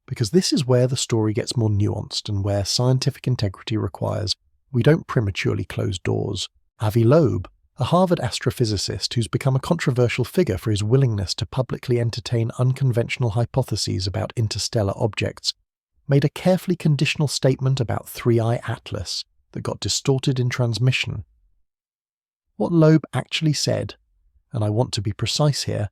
A: because this is where the story gets more nuanced and where scientific integrity requires we don't prematurely close doors. Avi Loeb, a Harvard astrophysicist who's become a controversial figure for his willingness to publicly entertain unconventional hypotheses about interstellar objects, made a carefully conditional statement about 3I Atlas that got distorted in transmission. What Loeb actually said, and I want to be precise here,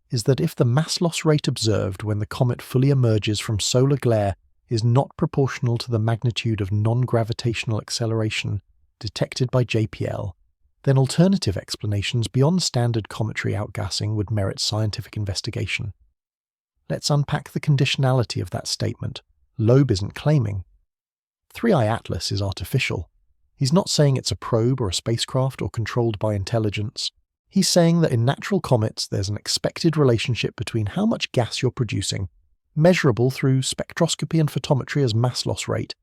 A: is that if the mass loss rate observed when the comet fully emerges from solar glare is not proportional to the magnitude of non-gravitational acceleration detected by JPL, then alternative explanations beyond standard cometary outgassing would merit scientific investigation. Let's unpack the conditionality of that statement. Loeb isn't claiming 3I Atlas is artificial. He's not saying it's a probe or a spacecraft or controlled by intelligence. He's saying that in natural comets there's an expected relationship between how much gas you're producing, measurable through spectroscopy and photometry as mass loss rate,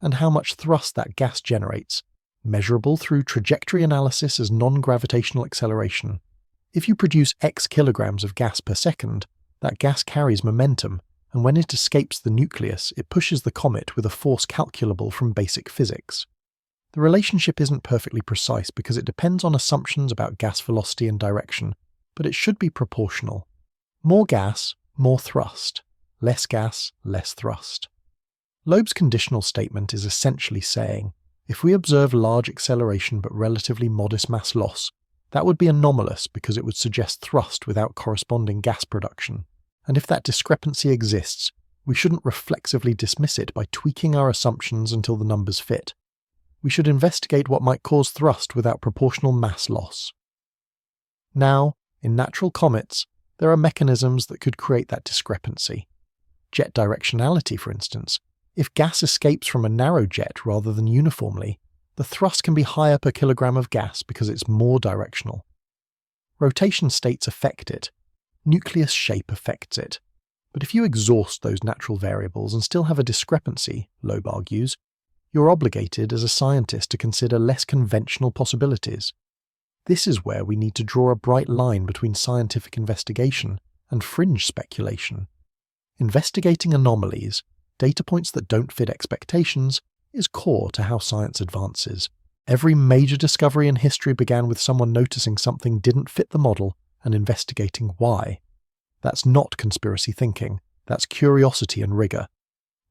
A: and how much thrust that gas generates, measurable through trajectory analysis as non-gravitational acceleration. If you produce X kilograms of gas per second, that gas carries momentum, and when it escapes the nucleus, it pushes the comet with a force calculable from basic physics. The relationship isn't perfectly precise because it depends on assumptions about gas velocity and direction, but it should be proportional. More gas, more thrust. Less gas, less thrust. Loeb's conditional statement is essentially saying, if we observe large acceleration but relatively modest mass loss, that would be anomalous because it would suggest thrust without corresponding gas production. And if that discrepancy exists, we shouldn't reflexively dismiss it by tweaking our assumptions until the numbers fit. We should investigate what might cause thrust without proportional mass loss. Now, in natural comets, there are mechanisms that could create that discrepancy. Jet directionality, for instance. If gas escapes from a narrow jet rather than uniformly, the thrust can be higher per kilogram of gas because it's more directional. Rotation states affect it. Nucleus shape affects it. But if you exhaust those natural variables and still have a discrepancy, Loeb argues, you're obligated as a scientist to consider less conventional possibilities. This is where we need to draw a bright line between scientific investigation and fringe speculation. Investigating anomalies, data points that don't fit expectations, is core to how science advances. Every major discovery in history began with someone noticing something didn't fit the model and investigating why. That's not conspiracy thinking, that's curiosity and rigor.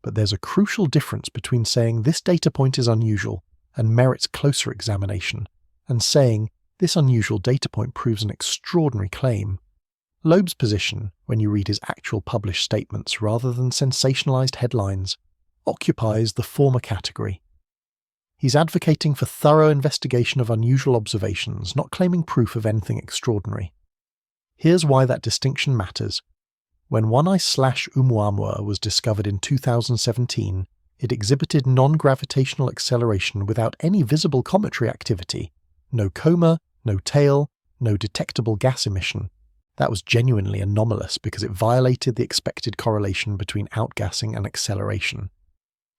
A: But there's a crucial difference between saying this data point is unusual and merits closer examination, and saying this unusual data point proves an extraordinary claim. Loeb's position, when you read his actual published statements rather than sensationalized headlines, occupies the former category. He's advocating for thorough investigation of unusual observations, not claiming proof of anything extraordinary. Here's why that distinction matters. When 1I/Oumuamua was discovered in 2017, it exhibited non-gravitational acceleration without any visible cometary activity. No coma, no tail, no detectable gas emission. That was genuinely anomalous because it violated the expected correlation between outgassing and acceleration.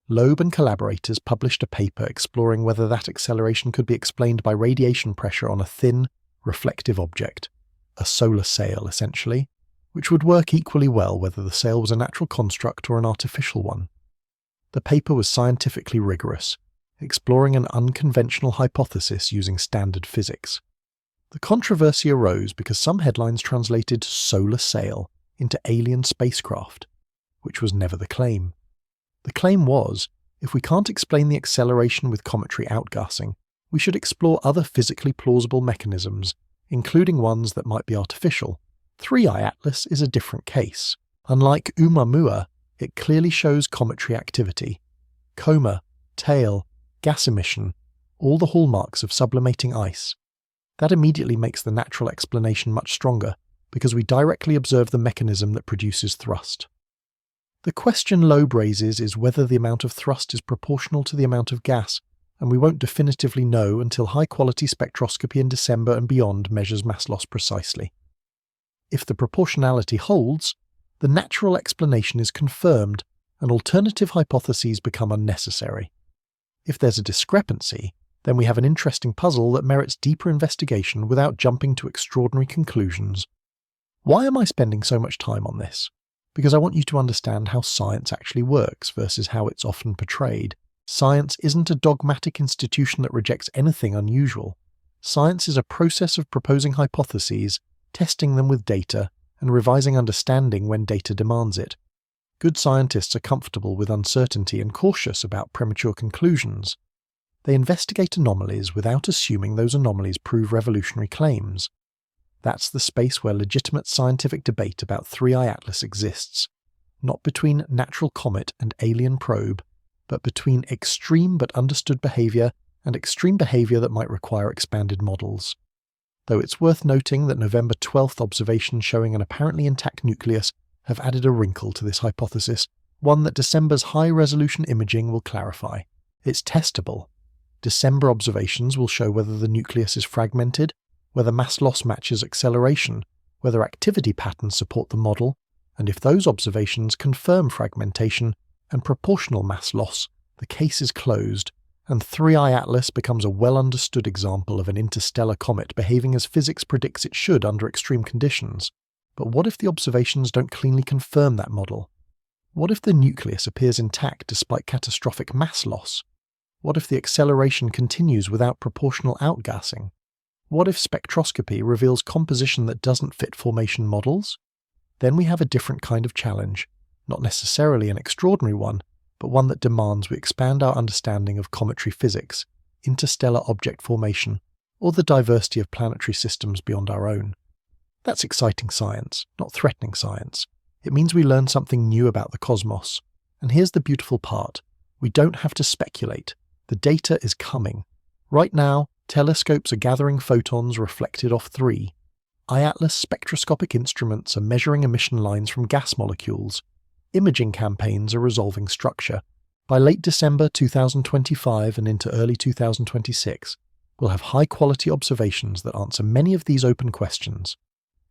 A: Loeb and collaborators published a paper exploring whether that acceleration could be explained by radiation pressure on a thin, reflective object, a solar sail essentially, which would work equally well whether the sail was a natural construct or an artificial one. The paper was scientifically rigorous, exploring an unconventional hypothesis using standard physics. The controversy arose because some headlines translated solar sail into alien spacecraft, which was never the claim. The claim was, if we can't explain the acceleration with cometary outgassing, we should explore other physically plausible mechanisms, including ones that might be artificial. 3I Atlas is a different case. Unlike Oumuamua, it clearly shows cometary activity. Coma, tail, gas emission, all the hallmarks of sublimating ice. That immediately makes the natural explanation much stronger, because we directly observe the mechanism that produces thrust. The question Loeb raises is whether the amount of thrust is proportional to the amount of gas, and we won't definitively know until high-quality spectroscopy in December and beyond measures mass loss precisely. If the proportionality holds, the natural explanation is confirmed and alternative hypotheses become unnecessary. If there's a discrepancy, then we have an interesting puzzle that merits deeper investigation without jumping to extraordinary conclusions. Why am I spending so much time on this? Because I want you to understand how science actually works versus how it's often portrayed. Science isn't a dogmatic institution that rejects anything unusual. Science is a process of proposing hypotheses, testing them with data, and revising understanding when data demands it. Good scientists are comfortable with uncertainty and cautious about premature conclusions. They investigate anomalies without assuming those anomalies prove revolutionary claims. That's the space where legitimate scientific debate about 3I Atlas exists, not between natural comet and alien probe, but between extreme but understood behavior and extreme behavior that might require expanded models. Though it's worth noting that November 12th observations showing an apparently intact nucleus have added a wrinkle to this hypothesis, one that December's high-resolution imaging will clarify. It's testable. December observations will show whether the nucleus is fragmented, whether mass loss matches acceleration, whether activity patterns support the model, and if those observations confirm fragmentation and proportional mass loss, the case is closed, and 3I Atlas becomes a well-understood example of an interstellar comet behaving as physics predicts it should under extreme conditions. But what if the observations don't cleanly confirm that model? What if the nucleus appears intact despite catastrophic mass loss? What if the acceleration continues without proportional outgassing? What if spectroscopy reveals composition that doesn't fit formation models? Then we have a different kind of challenge, not necessarily an extraordinary one, but one that demands we expand our understanding of cometary physics, interstellar object formation, or the diversity of planetary systems beyond our own. That's exciting science, not threatening science. It means we learn something new about the cosmos. And here's the beautiful part. We don't have to speculate. The data is coming. Right now, telescopes are gathering photons reflected off 3. IATLAS spectroscopic instruments are measuring emission lines from gas molecules. Imaging campaigns are resolving structure. By late December 2025 and into early 2026, we'll have high-quality observations that answer many of these open questions.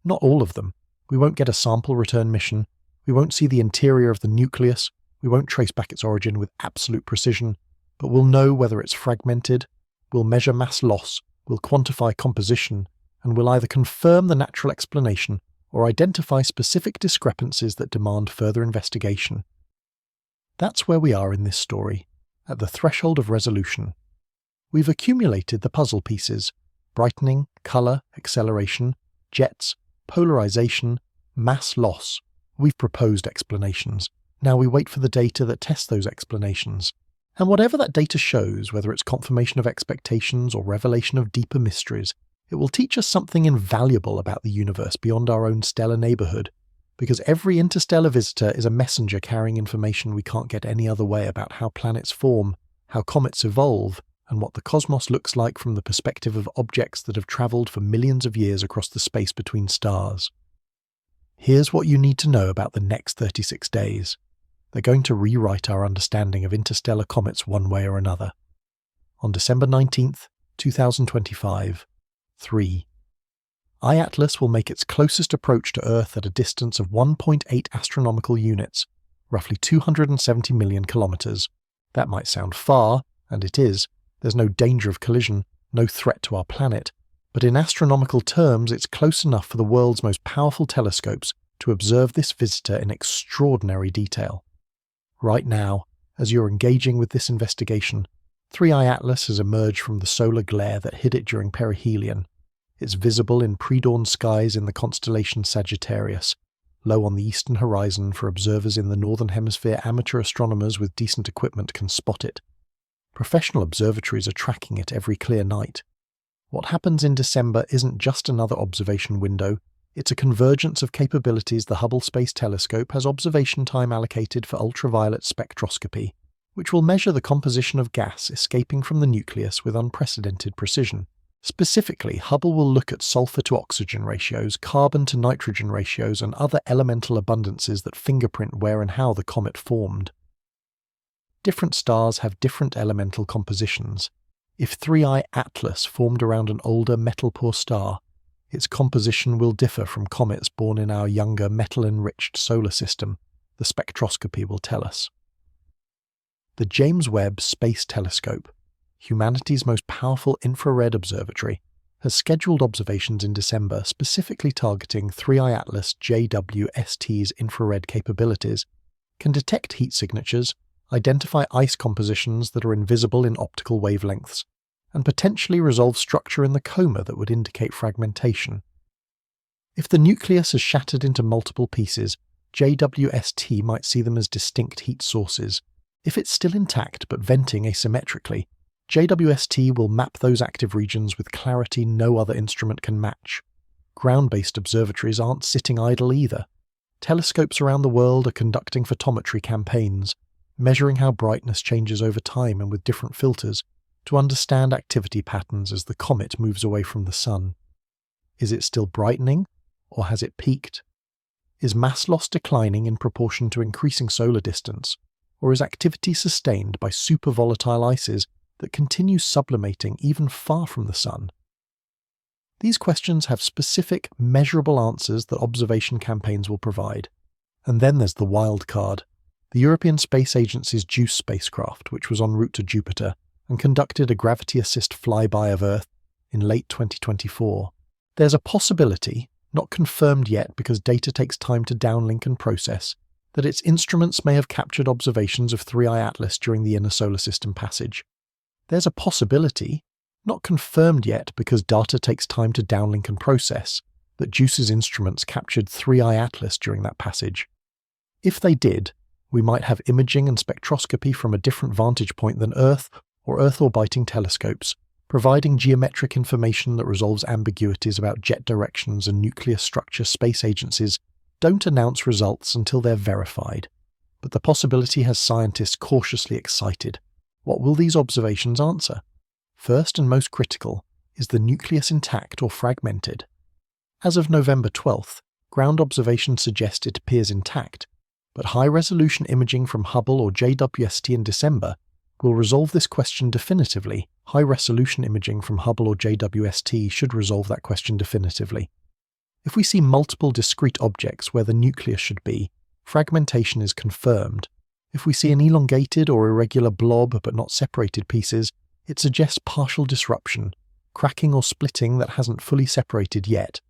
A: Not all of them. We won't get a sample return mission. We won't see the interior of the nucleus. We won't trace back its origin with absolute precision. But we'll know whether it's fragmented, we'll measure mass loss, we'll quantify composition, and we'll either confirm the natural explanation or identify specific discrepancies that demand further investigation. That's where we are in this story, at the threshold of resolution. We've accumulated the puzzle pieces: brightening, colour, acceleration, jets, polarization, mass loss. We've proposed explanations. Now we wait for the data that test those explanations. And whatever that data shows, whether it's confirmation of expectations or revelation of deeper mysteries, it will teach us something invaluable about the universe beyond our own stellar neighbourhood, because every interstellar visitor is a messenger carrying information we can't get any other way about how planets form, how comets evolve, and what the cosmos looks like from the perspective of objects that have travelled for millions of years across the space between stars. Here's what you need to know about the next 36 days. They're going to rewrite our understanding of interstellar comets one way or another. On December 19th, 2025, 3. I-Atlas will make its closest approach to Earth at a distance of 1.8 astronomical units, roughly 270 million kilometres. That might sound far, and it is. There's no danger of collision, no threat to our planet. But in astronomical terms, it's close enough for the world's most powerful telescopes to observe this visitor in extraordinary detail. Right now, as you're engaging with this investigation, 3I Atlas has emerged from the solar glare that hid it during perihelion. It's visible in pre-dawn skies in the constellation Sagittarius, low on the eastern horizon for observers in the northern hemisphere. Amateur astronomers with decent equipment can spot it. Professional observatories are tracking it every clear night. What happens in December isn't just another observation window, it's a convergence of capabilities. The Hubble Space Telescope has observation time allocated for ultraviolet spectroscopy, which will measure the composition of gas escaping from the nucleus with unprecedented precision. Specifically, Hubble will look at sulfur to oxygen ratios, carbon to nitrogen ratios, and other elemental abundances that fingerprint where and how the comet formed. Different stars have different elemental compositions. If 3I Atlas formed around an older metal-poor star, its composition will differ from comets born in our younger metal-enriched solar system, the spectroscopy will tell us. The James Webb Space Telescope, humanity's most powerful infrared observatory, has scheduled observations in December specifically targeting 3I Atlas JWST's infrared capabilities, can detect heat signatures, identify ice compositions that are invisible in optical wavelengths, and potentially resolve structure in the coma that would indicate fragmentation. If the nucleus is shattered into multiple pieces, JWST might see them as distinct heat sources. If it's still intact but venting asymmetrically, JWST will map those active regions with clarity no other instrument can match. Ground-based observatories aren't sitting idle either. Telescopes around the world are conducting photometry campaigns, measuring how brightness changes over time and with different filters, to understand activity patterns as the comet moves away from the Sun. Is it still brightening, or has it peaked? Is mass loss declining in proportion to increasing solar distance, or is activity sustained by super-volatile ices that continue sublimating even far from the Sun? These questions have specific, measurable answers that observation campaigns will provide. And then there's the wild card, the European Space Agency's JUICE spacecraft, which was en route to Jupiter and conducted a gravity assist flyby of Earth in late 2024. There's a possibility, not confirmed yet because data takes time to downlink and process, that its instruments may have captured observations of 3I Atlas during the inner solar system passage. There's a possibility, not confirmed yet because data takes time to downlink and process, that JUICE's instruments captured 3I Atlas during that passage. If they did, we might have imaging and spectroscopy from a different vantage point than Earth or Earth-orbiting telescopes, providing geometric information that resolves ambiguities about jet directions and nuclear structure. Space agencies don't announce results until they're verified, but the possibility has scientists cautiously excited. What will these observations answer? First and most critical, is the nucleus intact or fragmented? As of November 12th, ground observations suggest it appears intact, but high-resolution imaging from Hubble or JWST in December will resolve this question definitively. High-resolution imaging from Hubble or JWST should resolve that question definitively. If we see multiple discrete objects where the nucleus should be, fragmentation is confirmed. If we see an elongated or irregular blob but not separated pieces, it suggests partial disruption, cracking or splitting that hasn't fully separated yet.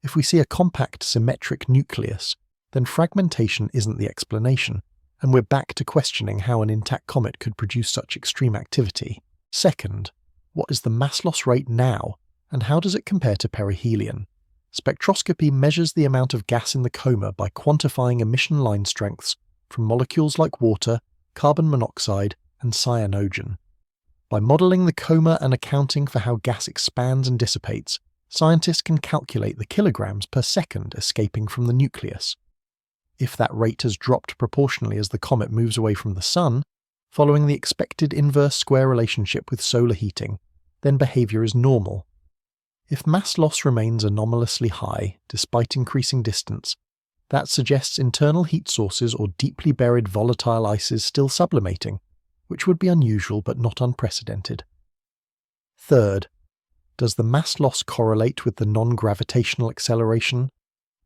A: If we see a compact, symmetric nucleus, then fragmentation isn't the explanation, and we're back to questioning how an intact comet could produce such extreme activity. Second, what is the mass loss rate now, and how does it compare to perihelion? Spectroscopy measures the amount of gas in the coma by quantifying emission line strengths from molecules like water, carbon monoxide, and cyanogen. By modelling the coma and accounting for how gas expands and dissipates, scientists can calculate the kilograms per second escaping from the nucleus. If that rate has dropped proportionally as the comet moves away from the Sun, following the expected inverse square relationship with solar heating, then behaviour is normal. If mass loss remains anomalously high, despite increasing distance, that suggests internal heat sources or deeply buried volatile ice is still sublimating, which would be unusual but not unprecedented. Third, does the mass loss correlate with the non-gravitational acceleration?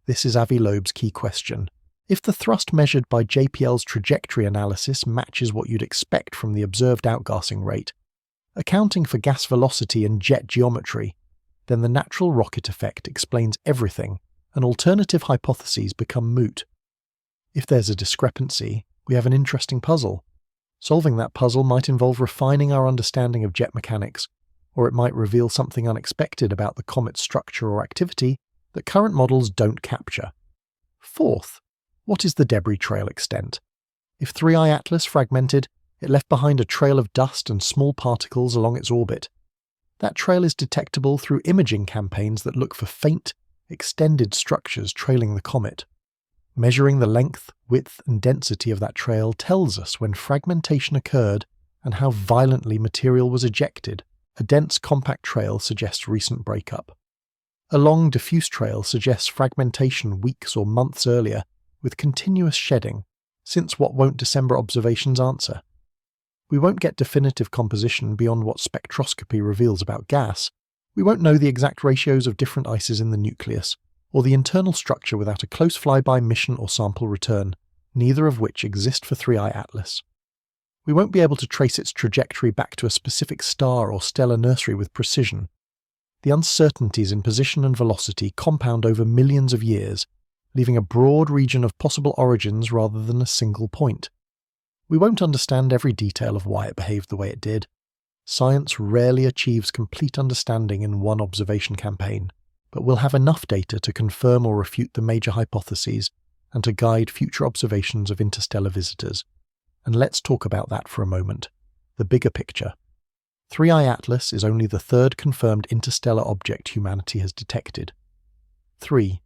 A: This is Avi Loeb's key question. If the thrust measured by JPL's trajectory analysis matches what you'd expect from the observed outgassing rate, accounting for gas velocity and jet geometry, then the natural rocket effect explains everything, and alternative hypotheses become moot. If there's a discrepancy, we have an interesting puzzle. Solving that puzzle might involve refining our understanding of jet mechanics, or it might reveal something unexpected about the comet's structure or activity that current models don't capture. Fourth, what is the debris trail extent? If 3I Atlas fragmented, it left behind a trail of dust and small particles along its orbit. That trail is detectable through imaging campaigns that look for faint, extended structures trailing the comet. Measuring the length, width, and density of that trail tells us when fragmentation occurred and how violently material was ejected. A dense, compact trail suggests recent breakup. A long, diffuse trail suggests fragmentation weeks or months earlier, with continuous shedding, since what won't December observations answer? We won't get definitive composition beyond what spectroscopy reveals about gas. We won't know the exact ratios of different ices in the nucleus, or the internal structure without a close flyby mission or sample return, neither of which exist for 3I Atlas. We won't be able to trace its trajectory back to a specific star or stellar nursery with precision. The uncertainties in position and velocity compound over millions of years, leaving a broad region of possible origins rather than a single point. We won't understand every detail of why it behaved the way it did. Science rarely achieves complete understanding in one observation campaign, but we'll have enough data to confirm or refute the major hypotheses and to guide future observations of interstellar visitors. And let's talk about that for a moment. The bigger picture. 3I Atlas is only the third confirmed interstellar object humanity has detected. 3.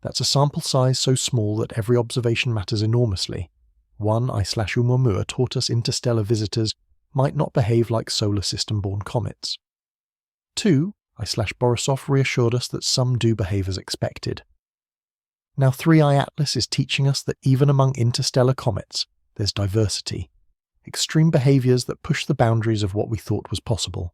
A: That's a sample size so small that every observation matters enormously. 1 I/Oumuamua taught us interstellar visitors might not behave like solar system-born comets. 2 I/Borisov reassured us that some do behave as expected. Now 3I Atlas is teaching us that even among interstellar comets, there's diversity, extreme behaviours that push the boundaries of what we thought was possible.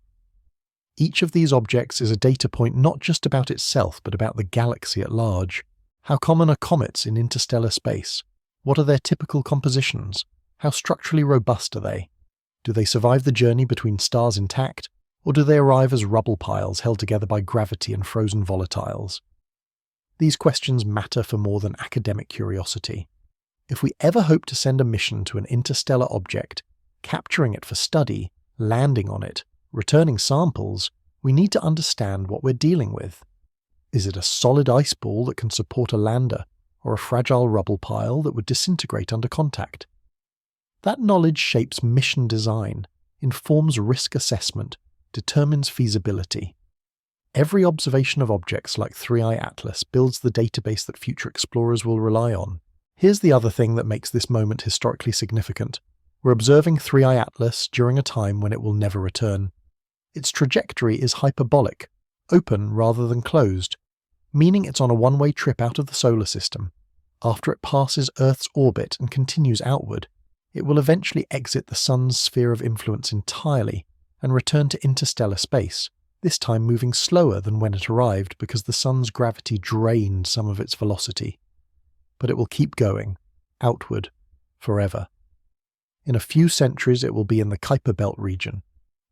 A: Each of these objects is a data point not just about itself, but about the galaxy at large. How common are comets in interstellar space? What are their typical compositions? How structurally robust are they? Do they survive the journey between stars intact, or do they arrive as rubble piles held together by gravity and frozen volatiles? These questions matter for more than academic curiosity. If we ever hope to send a mission to an interstellar object, capturing it for study, landing on it, returning samples, we need to understand what we're dealing with. Is it a solid ice ball that can support a lander, or a fragile rubble pile that would disintegrate under contact? That knowledge shapes mission design, informs risk assessment, determines feasibility. Every observation of objects like 3I Atlas builds the database that future explorers will rely on. Here's the other thing that makes this moment historically significant. We're observing 3I Atlas during a time when it will never return. Its trajectory is hyperbolic, open rather than closed, meaning it's on a one-way trip out of the solar system. After it passes Earth's orbit and continues outward, it will eventually exit the Sun's sphere of influence entirely and return to interstellar space, this time moving slower than when it arrived because the Sun's gravity drained some of its velocity. But it will keep going, outward, forever. In a few centuries it will be in the Kuiper Belt region.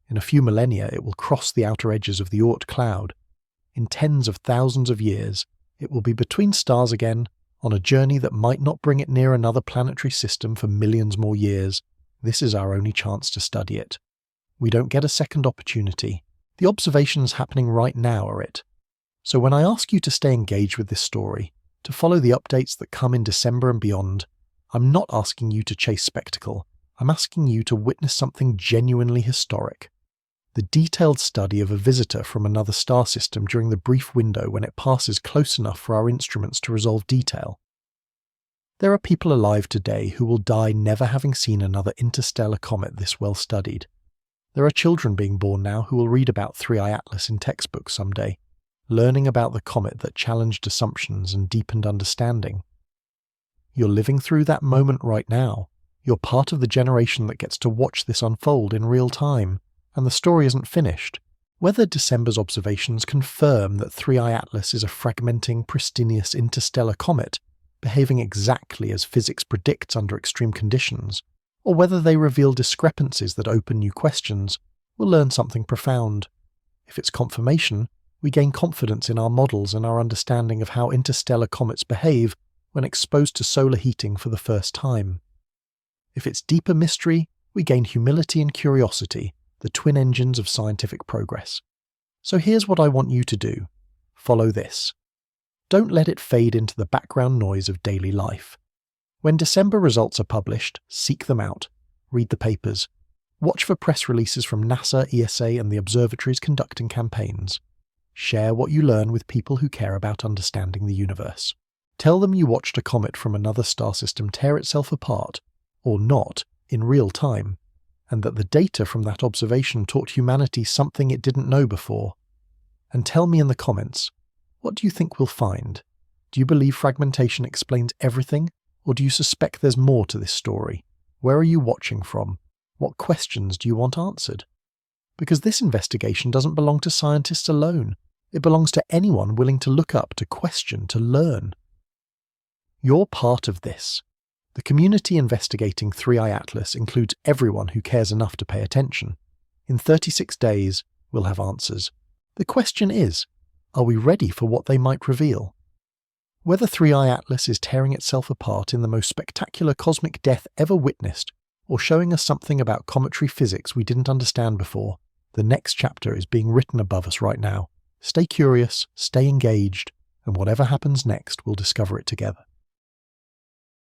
A: In a few millennia it will cross the outer edges of the Oort cloud. In tens of thousands of years, It will be between stars again, on a journey that might not bring it near another planetary system for millions more years. This is our only chance to study it. We don't get a second opportunity. The observations happening right now are it. So when I ask you to stay engaged with this story, to follow the updates that come in December and beyond, I'm not asking you to chase spectacle. I'm asking you to witness something genuinely historic. The detailed study of a visitor from another star system during the brief window when it passes close enough for our instruments to resolve detail. There are people alive today who will die never having seen another interstellar comet this well studied. There are children being born now who will read about 3I Atlas in textbooks someday, learning about the comet that challenged assumptions and deepened understanding. You're living through that moment right now. You're part of the generation that gets to watch this unfold in real time, and the story isn't finished. Whether December's observations confirm that 3I Atlas is a fragmenting, pristinious interstellar comet, behaving exactly as physics predicts under extreme conditions, or whether they reveal discrepancies that open new questions, we'll learn something profound. If it's confirmation, we gain confidence in our models and our understanding of how interstellar comets behave when exposed to solar heating for the first time. If it's deeper mystery, we gain humility and curiosity, the twin engines of scientific progress. So here's what I want you to do. Follow this. Don't let it fade into the background noise of daily life. When December results are published, seek them out. Read the papers. Watch for press releases from NASA, ESA, and the observatories conducting campaigns. Share what you learn with people who care about understanding the universe. Tell them you watched a comet from another star system tear itself apart, or not, in real time, and that the data from that observation taught humanity something it didn't know before. And tell me in the comments, what do you think we'll find? Do you believe fragmentation explains everything, or do you suspect there's more to this story? Where are you watching from? What questions do you want answered? Because this investigation doesn't belong to scientists alone. It belongs to anyone willing to look up, to question, to learn. You're part of this. The community investigating 3I Atlas includes everyone who cares enough to pay attention. In 36 days, we'll have answers. The question is, are we ready for what they might reveal? Whether 3I Atlas is tearing itself apart in the most spectacular cosmic death ever witnessed, or showing us something about cometary physics we didn't understand before, the next chapter is being written above us right now. Stay curious, stay engaged, and whatever happens next, we'll discover it together.